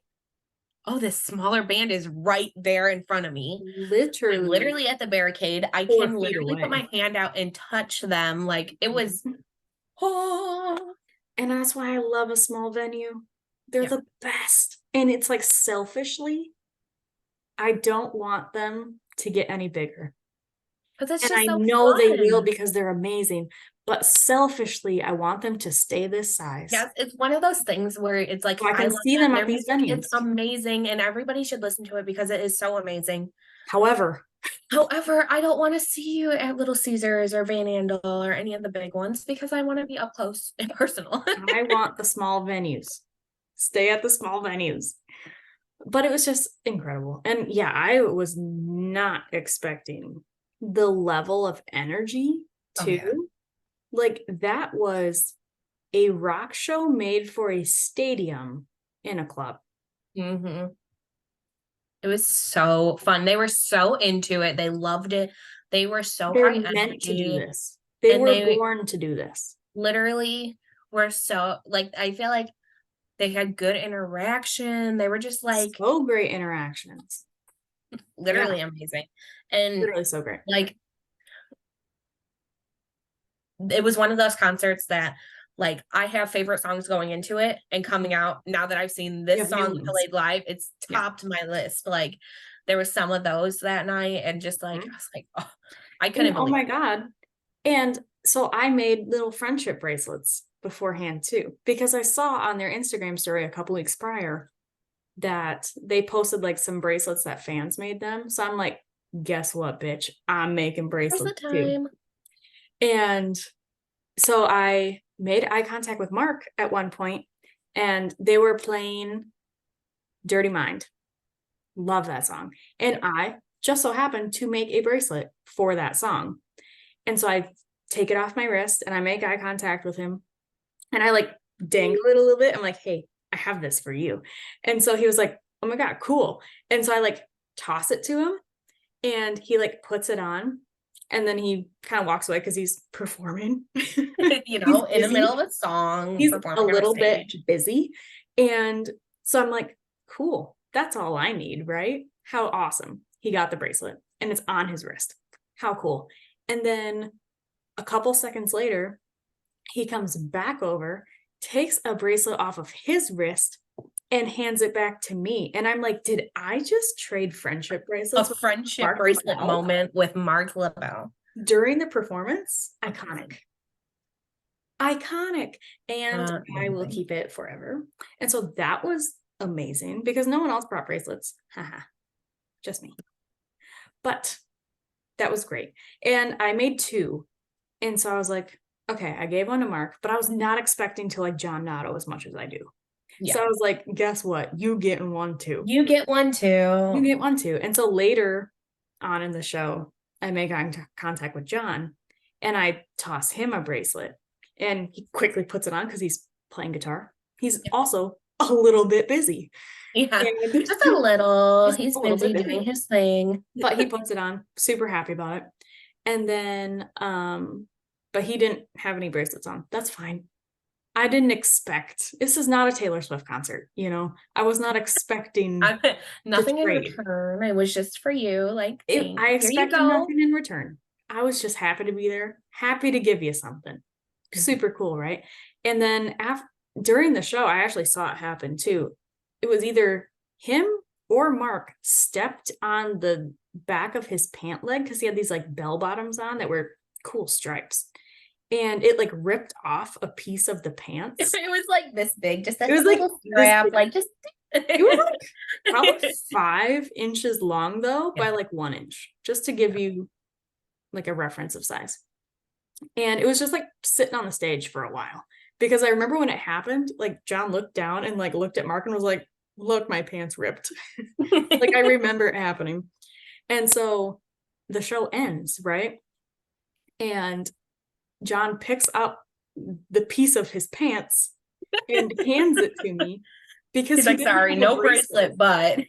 oh, this smaller band is right there in front of me. Literally at the Barricade. I can literally put my hand out and touch them. Like, it was And that's why I love a small venue. They're the best. And it's like, selfishly, I don't want them to get any bigger. But that's and just I so know fun. they will because they're amazing. But selfishly, I want them to stay this size. Yes, it's one of those things where it's like, so I can see them at these venues. It's amazing, and everybody should listen to it because it is so amazing. However, I don't want to see you at Little Caesars or Van Andel or any of the big ones because I want to be up close and personal. I want the small venues. Stay at the small venues. But it was just incredible. And yeah, I was not expecting the level of energy too. Oh, yeah. Like that was a rock show made for a stadium in a club. Mm-hmm. It was so fun. They were so into it. They loved it. They were so They're high meant energy. to do this. They were born to do this. Literally were so like, I feel like they had good interaction. They were just like so great interactions. Literally amazing. And literally so great. Like it was one of those concerts that like I have favorite songs going into it and coming out. Now that I've seen this song played live, it's topped my list. Like there was some of those that night, and just like I was like, oh, I couldn't believe. Oh my God. And so I made little friendship bracelets beforehand too, because I saw on their Instagram story a couple weeks prior that they posted like some bracelets that fans made them. So I'm like, guess what, bitch? I'm making bracelets too. And so I made eye contact with Mark at one point, and they were playing Dirty Mind. Love that song. And I just so happened to make a bracelet for that song. And so I take it off my wrist and I make eye contact with him, and I like dangle it a little bit. I'm like, hey, I have this for you. And so he was like, oh my God, cool. And so I like toss it to him, and he like puts it on, and then he kind of walks away because he's performing, you know, in the middle of a song. He's a little bit busy. And so I'm like, cool. That's all I need, right? How awesome. He got the bracelet and it's on his wrist. How cool. And then a couple seconds later, he comes back over, takes a bracelet off of his wrist, and hands it back to me. And I'm like, did I just trade friendship bracelets? A friendship bracelet moment with Mark LaBelle. During the performance? Iconic. And I will keep it forever. And so that was amazing because no one else brought bracelets. Haha. Just me. But that was great. And I made 2. And so I was like, okay, I gave one to Mark, but I was not expecting to like John Notto as much as I do. Yeah. So I was like, guess what? You get one too. You get one too. You get one too. And so later on in the show, I make contact with John, and I toss him a bracelet, and he quickly puts it on because he's playing guitar. He's also a little bit busy. Yeah, just a little. He's busy doing his thing. But he puts it on, super happy about it. And then, but he didn't have any bracelets on. That's fine. I didn't expect, this is not a Taylor Swift concert, you know? I was not expecting nothing in return. It was just for you. Like, I expected nothing in return. I was just happy to be there, happy to give you something. Super cool, right? And then during the show, I actually saw it happen too. It was either him or Mark stepped on the back of his pant leg because he had these like bell bottoms on that were cool stripes. And it like ripped off a piece of the pants. It was like this big, just it was like strap, like just. It was like probably 5 inches long though, by like 1 inch, just to give you like a reference of size. And it was just like sitting on the stage for a while, because I remember when it happened, like John looked down and like looked at Mark and was like, look, my pants ripped. Like I remember it happening. And so the show ends, right? And John picks up the piece of his pants and hands it to me, because he's like, sorry, no bracelet, but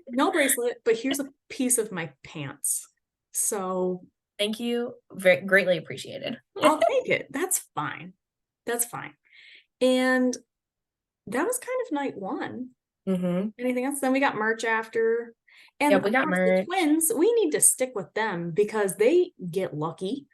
no bracelet, but here's a piece of my pants. So thank you. Very greatly appreciated. I'll take it. That's fine. That's fine. And that was kind of night 1. Mm-hmm. Anything else? Then we got merch after. And we got merch. The twins, we need to stick with them because they get lucky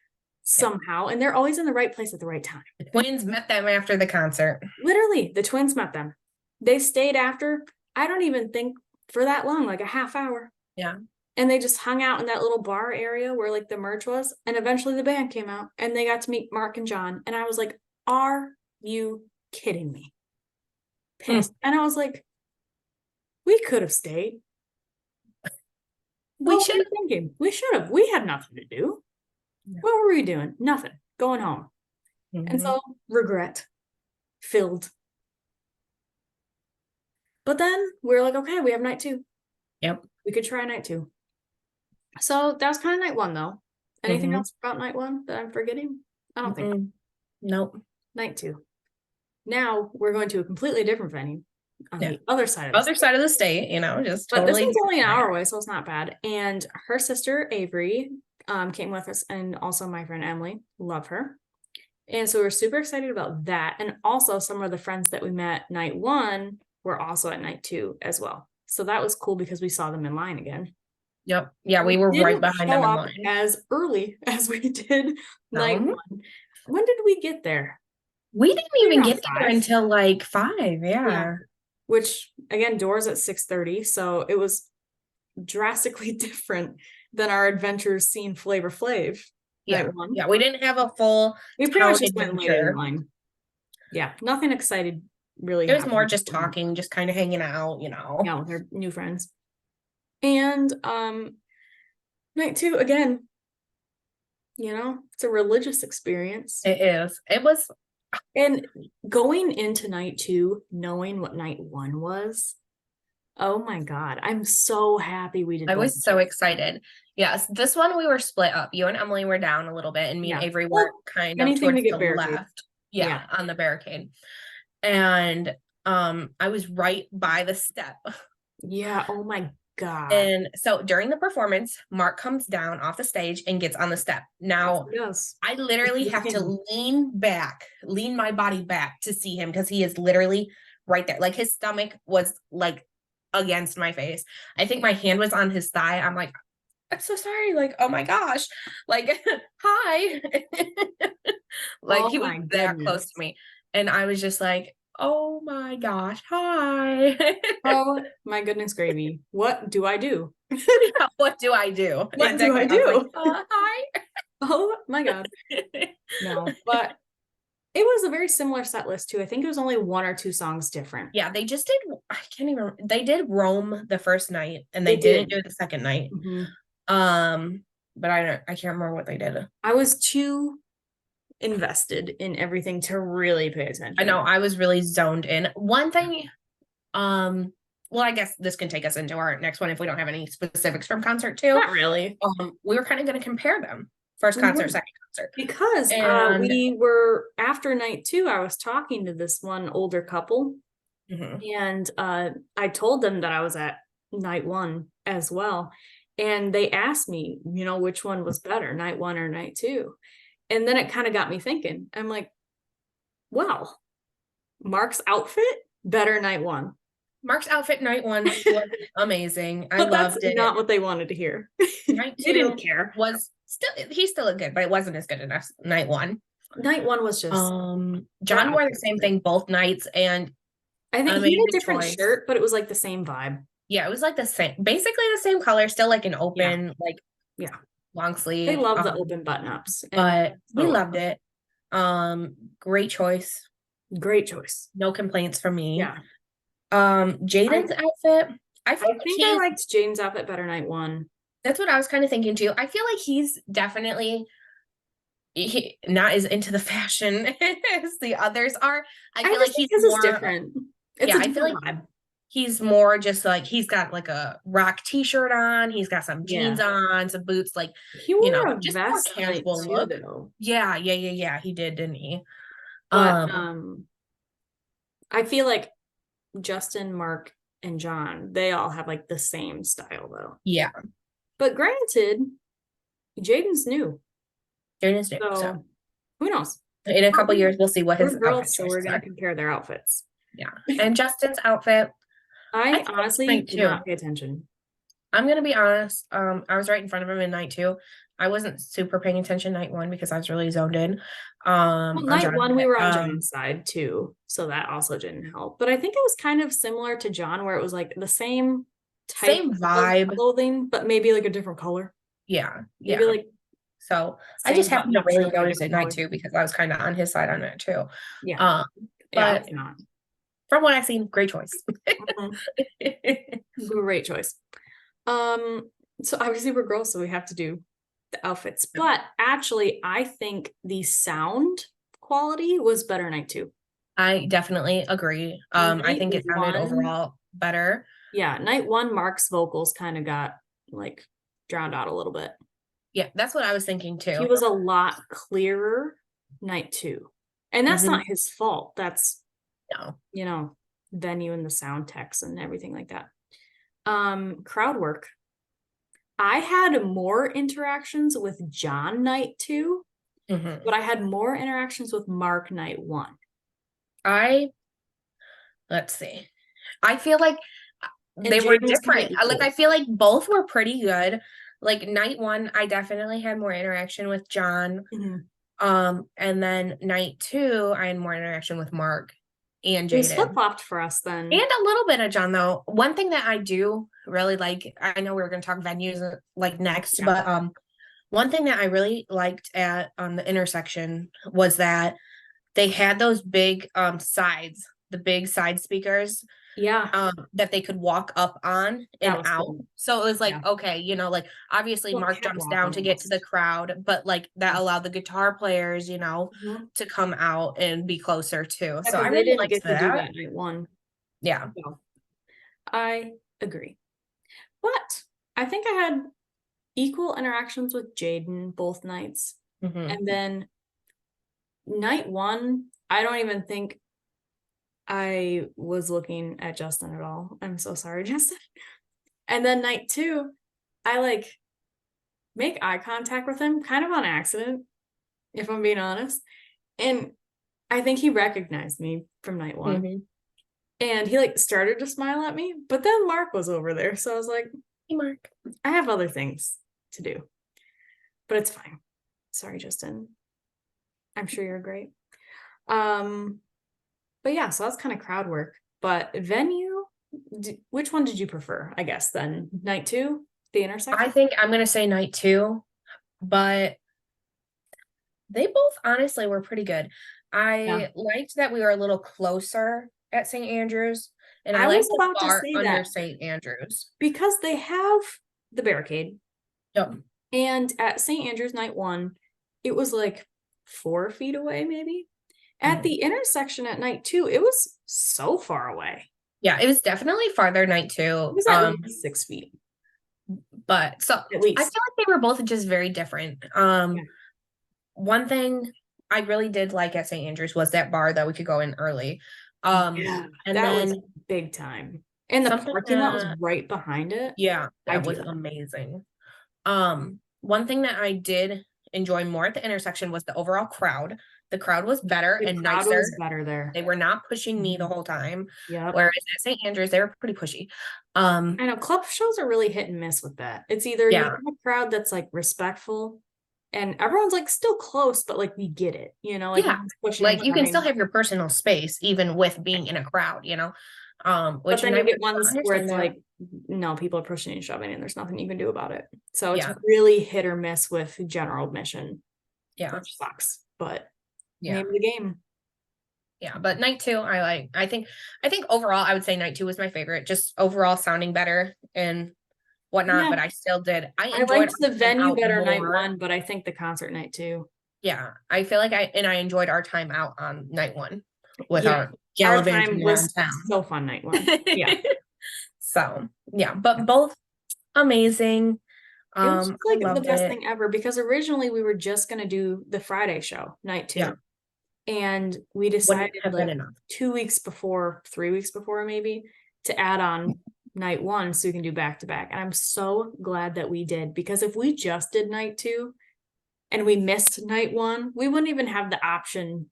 somehow, and they're always in the right place at the right time. The twins met them after the concert. Literally, the twins met them. They stayed after, I don't even think for that long, like a half hour. Yeah. And they just hung out in that little bar area where like the merge was. And eventually the band came out and they got to meet Mark and John. And I was like, are you kidding me? Pissed. And I was like, we could have stayed. We should have thinking. We should have. We had nothing to do. Yeah. What were we doing? Nothing. Going home. And so regret filled. But then we're like, okay, we have night 2. Yep. We could try night 2. So that was kind of night 1 though. Anything else about night 1 that I'm forgetting? I don't think. Nope. Night 2. Now we're going to a completely different venue on the other side of the state, you know, just totally. But this one's only an hour away, so it's not bad. And her sister Avery came with us, and also my friend Emily. Love her. And so we're super excited about that. And also some of the friends that we met night 1 were also at night 2 as well. So that was cool because we saw them in line again. Yep. Yeah, we were right behind them in line. As early as we did night 1. When did we get there? We didn't even get there until like 5. Yeah. Which again, doors at 6:30. So it was drastically different than our adventures seeing Flavor Flav. Yeah. Yeah. We didn't have a full. We pretty much just went later in line. Yeah. Nothing excited really. It was more just talking, just kind of hanging out, you know. Yeah, they're new friends. And night 2 again, you know, it's a religious experience. It is. It was. And going into night 2, knowing what night 1 was, oh my God, I'm so happy we did. I was so excited. Yes, this one we were split up. You and Emily were down a little bit, and me and Avery were kind of towards the left. Yeah, on the barricade. And I was right by the step. Yeah, oh my God. And so during the performance, Mark comes down off the stage and gets on the step. Now, I literally have to lean my body back to see him because he is literally right there. Like his stomach was like against my face. I think my hand was on his thigh. I'm like, I'm so sorry. Like, oh my gosh. Like, hi. Like he was that close to me. And I was just like, oh my gosh, hi. Oh my goodness gravy. What do I do? What do I do? What do I do? Like, hi. Oh my God. No, but it was a very similar set list too. I think it was only 1 or 2 songs different. Yeah, they just did. I can't even. They did Rome the first night, and they didn't do it the second night. But I can't remember what they did. I was too invested in everything to really pay attention. I know, I was really zoned in. One thing, well, I guess this can take us into our next one if we don't have any specifics from concert 2. Not really. We were kind of going to compare them. First concert, second concert. Because we were, after night 2, I was talking to this one older couple. And I told them that I was at night 1 as well. And they asked me, you know, which one was better, night 1 or night 2? And then it kind of got me thinking. I'm like, wow, Mark's outfit, better night 1. Mark's outfit night 1 was amazing. I loved that's it. Not what they wanted to hear. Night 2 they didn't care. He still looked good, but it wasn't as good as night 1. Night 1 was just John wore the same thing both nights, and I think he had a different shirt, but it was like the same vibe. Yeah, it was like the same, basically the same color, still like an open, long sleeve. They love the open button ups, but we loved it. Great choice. No complaints from me. Yeah. Jaden's outfit. I think I liked Jaden's outfit better night 1. That's what I was kind of thinking too. I feel like he's definitely not as into the fashion as the others are. I feel like he's more different. I feel like vibe. He's more just like, he's got like a rock t-shirt on, he's got some jeans on, some boots, like, he wore a just more casual look. Though. Yeah, he did, didn't he? But I feel like Justin, Mark, and John, they all have like the same style though. Yeah. But granted, Jaden's new. So who knows? In a couple years, we'll see what his girls, so we're gonna compare their outfits. Yeah. And Justin's outfit, I honestly did not pay attention. I'm gonna be honest. I was right in front of him in night 2. I wasn't super paying attention night 1 because I was really zoned in. Night 1 we were on John's side too, so that also didn't help. But I think it was kind of similar to John, where it was like the same same vibe clothing, but maybe like a different color. Yeah. Maybe like so I just happened to really notice it night 2 because I was kind of on his side on it too. Yeah. But not. From what I've seen, great choice. Great choice. So obviously we're girls, so we have to do the outfits. But actually, I think the sound quality was better night 2. I definitely agree. I think it sounded overall better. Yeah, night 1, Mark's vocals kind of got like drowned out a little bit. Yeah, that's what I was thinking too. He was a lot clearer night 2. And that's not his fault. That's venue and the sound techs and everything like that. Crowd work. I had more interactions with John night 2, but I had more interactions with Mark night 1. Let's see. I feel like they were different. Like I feel like both were pretty good. Like night 1, I definitely had more interaction with John. And then night 2, I had more interaction with Mark and Jaden. Flip-flopped for us then. And a little bit of John though. One thing that I do really like, I know we were gonna talk venues like next, but one thing that I really liked at the intersection was that they had those big sides, the big side speakers. That they could walk up on and out. Cool. So it was like, okay, like obviously Mark jumps down to get to the crowd, but like that allowed the guitar players, to come out and be closer too. So I really liked that. To do that night 1. Yeah. So, I agree. But I think I had equal interactions with Jaden both nights. And then night 1, I don't even think I was looking at Justin at all. I'm so sorry, Justin. And then night 2, I make eye contact with him kind of on accident, if I'm being honest. And I think he recognized me from night 1. And he started to smile at me, but then Mark was over there. So I was like, hey, Mark, I have other things to do, but it's fine. Sorry, Justin. I'm sure you're great. But yeah, so that's kind of crowd work. But venue, which one did you prefer, I guess, then? Night 2, the intersection? I think I'm going to say night 2, but they both honestly were pretty good. I liked that we were a little closer at St. Andrews, and I liked the bar under St. Andrews. Because they have the Barricade. Yep. And at St. Andrews night 1, it was 4 feet away, maybe. At the intersection at night 2, it was so far away. Yeah, it was definitely farther night 2. It was at least 6 feet. But so I feel like they were both just very different. One thing I really did like at St. Andrews was that bar that we could go in early. And that was big time. And the parking lot was right behind it. Yeah, that was amazing. One thing that I did enjoy more at the intersection was the overall crowd. The crowd was better and nicer. Was better there. They were not pushing me the whole time. Yeah. Whereas at St. Andrews, they were pretty pushy. I know club shows are really hit and miss with that. It's either you have a crowd that's respectful, and everyone's still close, but we get it. Pushing you can still have your personal space even with being in a crowd. But then you get ones where it's no, people are pushing and shoving, and there's nothing you can do about it. So it's really hit or miss with general admission. Yeah, which sucks, but. Name of the game. Yeah, but night 2, I think overall I would say night 2 was my favorite, just overall sounding better and whatnot, but I still did. I liked the venue better night 1, but I think the concert night 2. Yeah, I feel like I enjoyed our time out on night 1 with our gallivanting around town. So fun night 1. Yeah. So yeah, but both amazing. It was the best thing ever because originally we were just gonna do the Friday show, night 2. Yeah. And we decided 2 weeks before, 3 weeks before maybe, to add on night 1 so we can do back to back. And I'm so glad that we did, because if we just did night 2 and we missed night 1, we wouldn't even have the option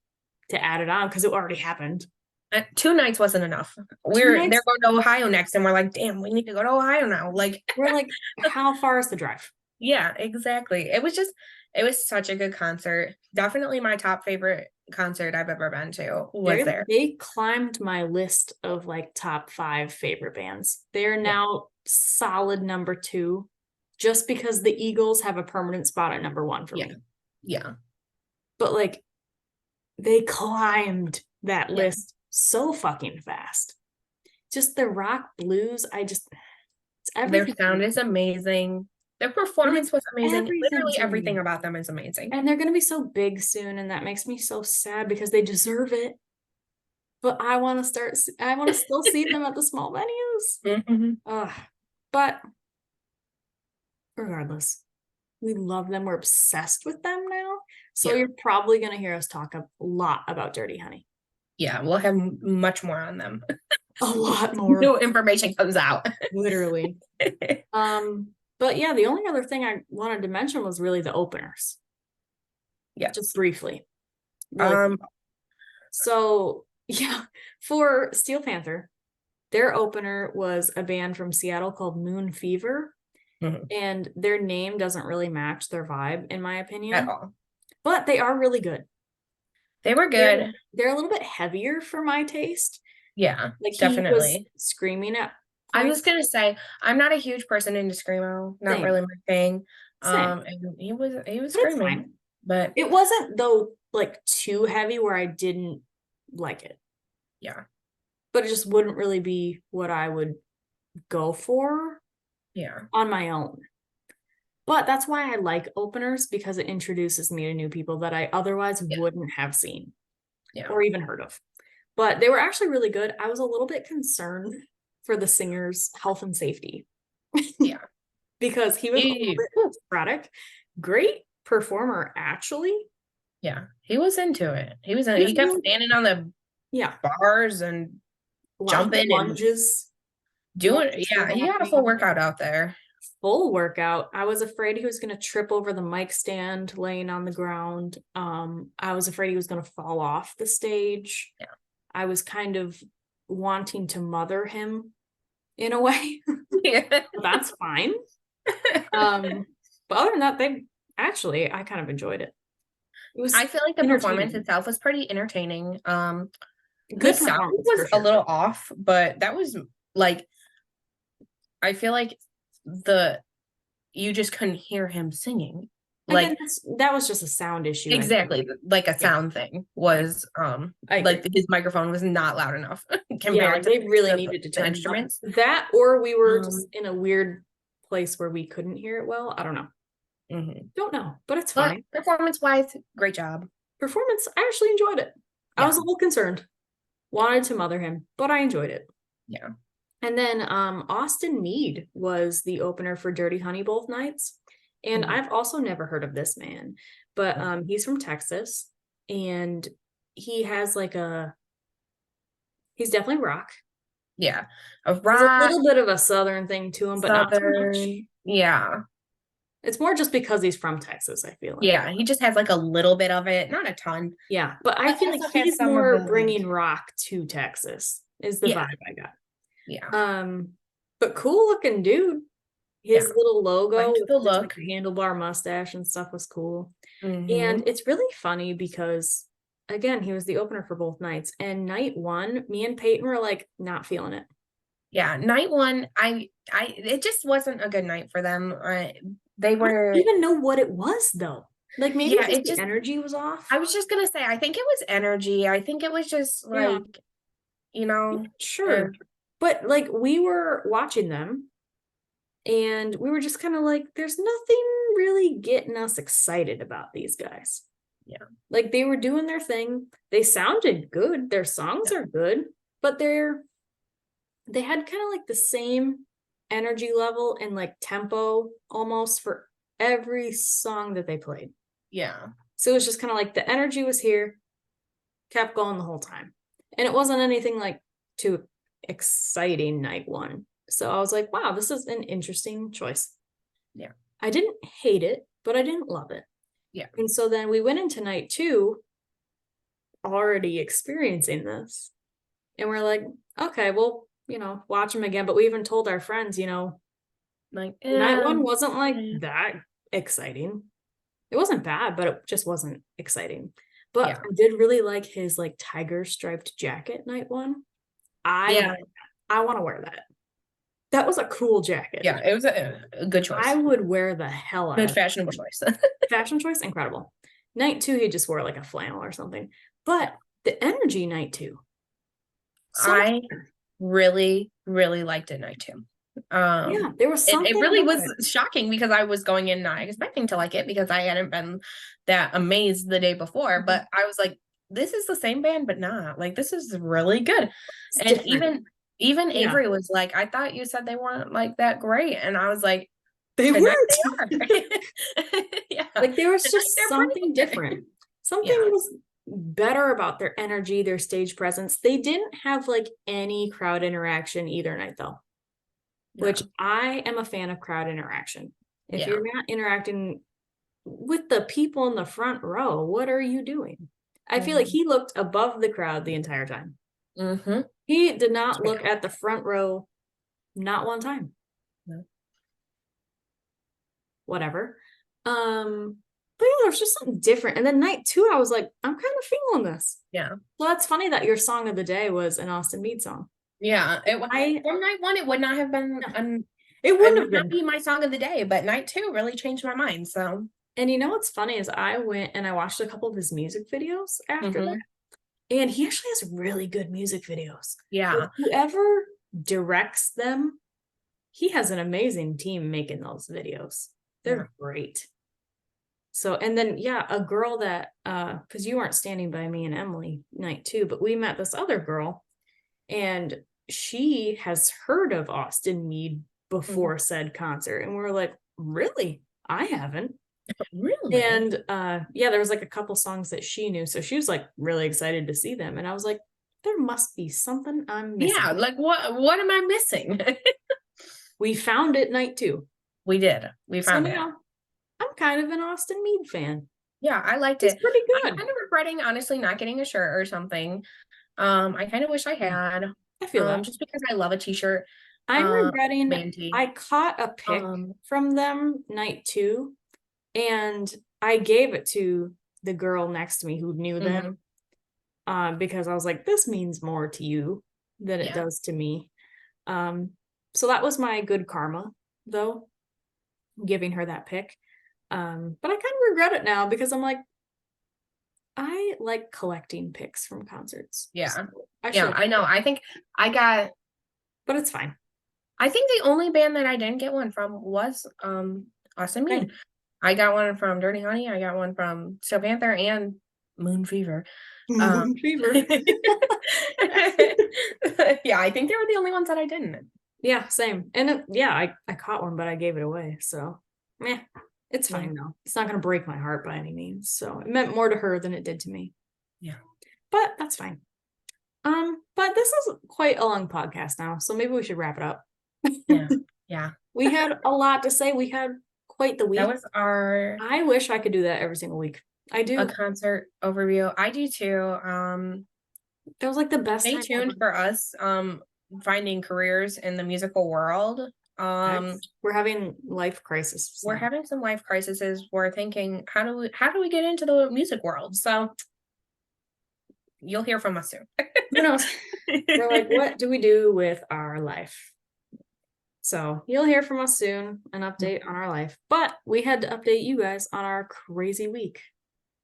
to add it on because it already happened. 2 nights wasn't enough. They're going to Ohio next, and we're like, damn, we need to go to Ohio now. We're like, how far is the drive? Yeah, exactly. It was such a good concert. Definitely my top favorite concert I've ever been to was there. They climbed my list of like top 5 favorite bands. They're now solid number 2, just because the Eagles have a permanent spot at number 1 for me. Yeah. But like, they climbed that list so fucking fast. Just the rock blues, it's everything. Their sound is amazing. Their performance was amazing. Literally everything about them is amazing. And they're going to be so big soon, and that makes me so sad because they deserve it. But I want to still see them at the small venues. But regardless, we love them. We're obsessed with them now. So you're probably going to hear us talk a lot about Dirty Honey. Yeah, we'll have much more on them. A lot more. New information comes out. Literally. But yeah, the only other thing I wanted to mention was really the openers. Yeah. Just briefly. Really. So yeah, for Steel Panther, their opener was a band from Seattle called Moon Fever. And their name doesn't really match their vibe, in my opinion. At all. But they are really good. They were good. They're a little bit heavier for my taste. Yeah, like definitely. He was screaming at points. I was gonna say, I'm not a huge person into screamo. Not really my thing. And he was screaming. But it wasn't though like too heavy where I didn't like it. Yeah. But it just wouldn't really be what I would go for. Yeah. On my own. But that's why I like openers, because it introduces me to new people that I otherwise wouldn't have seen or even heard of. But they were actually really good. I was a little bit concerned for the singer's health and safety. Yeah. Because he was a little bit sporadic. Great performer, actually. Yeah. He was into it. He kept standing on the bars and jumping lunges. He had a full workout out there. Full workout. I was afraid he was going to trip over the mic stand laying on the ground. I was afraid he was going to fall off the stage. Yeah. I was kind of wanting to mother him in a way. That's fine. But other than that, I kind of enjoyed it. I feel like the performance itself was pretty entertaining. Good sound was a little off, but that was like, I feel like you just couldn't hear him singing. Like that was just a sound issue. Exactly. Like a sound thing was like his microphone was not loud enough compared to they really needed to turn the instruments. That, or we were just in a weird place where we couldn't hear it well. I don't know. Don't know, but it's fine. Performance wise, great job. Performance, I actually enjoyed it. I was a little concerned. Wanted to mother him, but I enjoyed it. Yeah. And then Austin Meade was the opener for Dirty Honey both nights. And I've also never heard of this man, but he's from Texas, and he has he's definitely rock. Yeah. There's a little bit of a southern thing to him, but not too much. Yeah. It's more just because he's from Texas, I feel like. Yeah, he just has like a little bit of it, not a ton. Yeah, but I feel like he's more bringing rock to Texas is the vibe I got. Yeah. But cool looking dude. His little logo with the look. Like handlebar mustache and stuff was cool. And it's really funny because, again, he was the opener for both nights. And night 1, me and Payton were like not feeling it. Yeah, night 1, it just wasn't a good night for them. They were. I don't even know what it was though. Like maybe the energy was off. I was just gonna say, I think it was energy. I think it was just like, sure. But like we were watching them, and we were just kind of like, there's nothing really getting us excited about these guys. Yeah. Like they were doing their thing. They sounded good. Their songs are good, but they had kind of like the same energy level and like tempo almost for every song that they played. Yeah. So it was just kind of like the energy was here, kept going the whole time. And it wasn't anything like too exciting night 1. So I was like, wow, this is an interesting choice. Yeah. I didn't hate it, but I didn't love it. Yeah. And so then we went into night 2 already experiencing this. And we're like, okay, well, watch them again. But we even told our friends, like night 1 wasn't like that exciting. It wasn't bad, but it just wasn't exciting. But I did really like his like tiger striped jacket night one. I want to wear that. That was a cool jacket. Yeah, it was a good choice. I would wear the hell out of it. Good fashionable choice. Fashion choice, incredible. Night 2, he just wore like a flannel or something. But the energy night 2. I really, really liked it night 2. Yeah, there was something. It really was shocking because I was going in not expecting to like it because I hadn't been that amazed the day before. But I was like, this is the same band, but not. Like, this is really good. It's and different. Even Avery was like, I thought you said they weren't like that great. And I was like, they weren't. They are. Yeah. Like there was just something different. Something was better about their energy, their stage presence. They didn't have like any crowd interaction either night though. Which I am a fan of crowd interaction. If you're not interacting with the people in the front row, what are you doing? I feel like he looked above the crowd the entire time. He did not look at the front row, not one time. No. Whatever. But yeah, there was just something different. And then night 2, I was like, I'm kind of feeling this. Yeah. Well, that's funny that your song of the day was an Austin Meade song. Yeah, from night 1, it would not have been. It wouldn't have been my song of the day, but night 2 really changed my mind. So, and you know what's funny is I went and I watched a couple of his music videos after that, and he actually has really good music videos. Yeah, like whoever directs them, he has an amazing team making those videos. They're great. So, and then a girl that because you weren't standing by me and Emily night 2, but we met this other girl. And she has heard of Austin Meade before said concert. And we're like, really? I haven't. Really? And there was like a couple songs that she knew. So she was like really excited to see them. And I was like, there must be something I'm missing. Yeah, like what am I missing? We found it night 2. We did. We found it. I'm kind of an Austin Meade fan. Yeah, I liked it. It's pretty good. I'm kind of regretting, honestly, not getting a shirt or something. I kind of wish I had. I feel that. Just because I love a t-shirt. I'm regretting I caught a pic from them night 2 and I gave it to the girl next to me who knew them because I was like, this means more to you than it does to me. So that was my good karma though, giving her that pic. But I kind of regret it now because I'm like, I like collecting pics from concerts. Yeah. So I know. I think I got, but it's fine. I think the only band that I didn't get one from was Austin Meade. Okay. I got one from Dirty Honey. I got one from Steel Panther and Moon Fever. Moon Fever. Yeah, I think they were the only ones that I didn't. Yeah, same. And I caught one, but I gave it away. So, it's fine though. It's not going to break my heart by any means. So it meant more to her than it did to me. Yeah. But that's fine. But this is quite a long podcast now. So maybe we should wrap it up. Yeah. We had a lot to say. We had quite the week. That was I wish I could do that every single week. I do. A concert overview. I do too. It was like the best. Stay tuned for us. Finding careers in the musical world. We're having life crises. So. We're having some life crises. We're thinking, how do we get into the music world? So you'll hear from us soon. Who knows? We're like, what do we do with our life? So you'll hear from us soon, an update on our life. But we had to update you guys on our crazy week.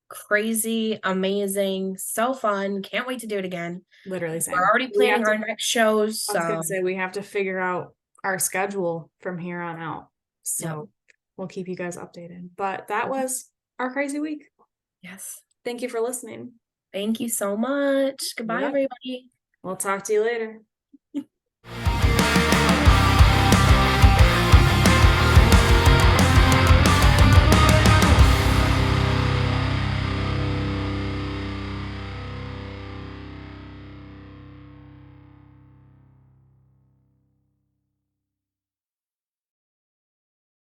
Crazy, amazing, so fun. Can't wait to do it again. Literally same. We're already planning our next shows. So. I was gonna say we have to figure out our schedule from here on out. So we'll keep you guys updated. But that was our crazy week. Yes. Thank you for listening. Thank you so much. Goodbye, everybody. We'll talk to you later.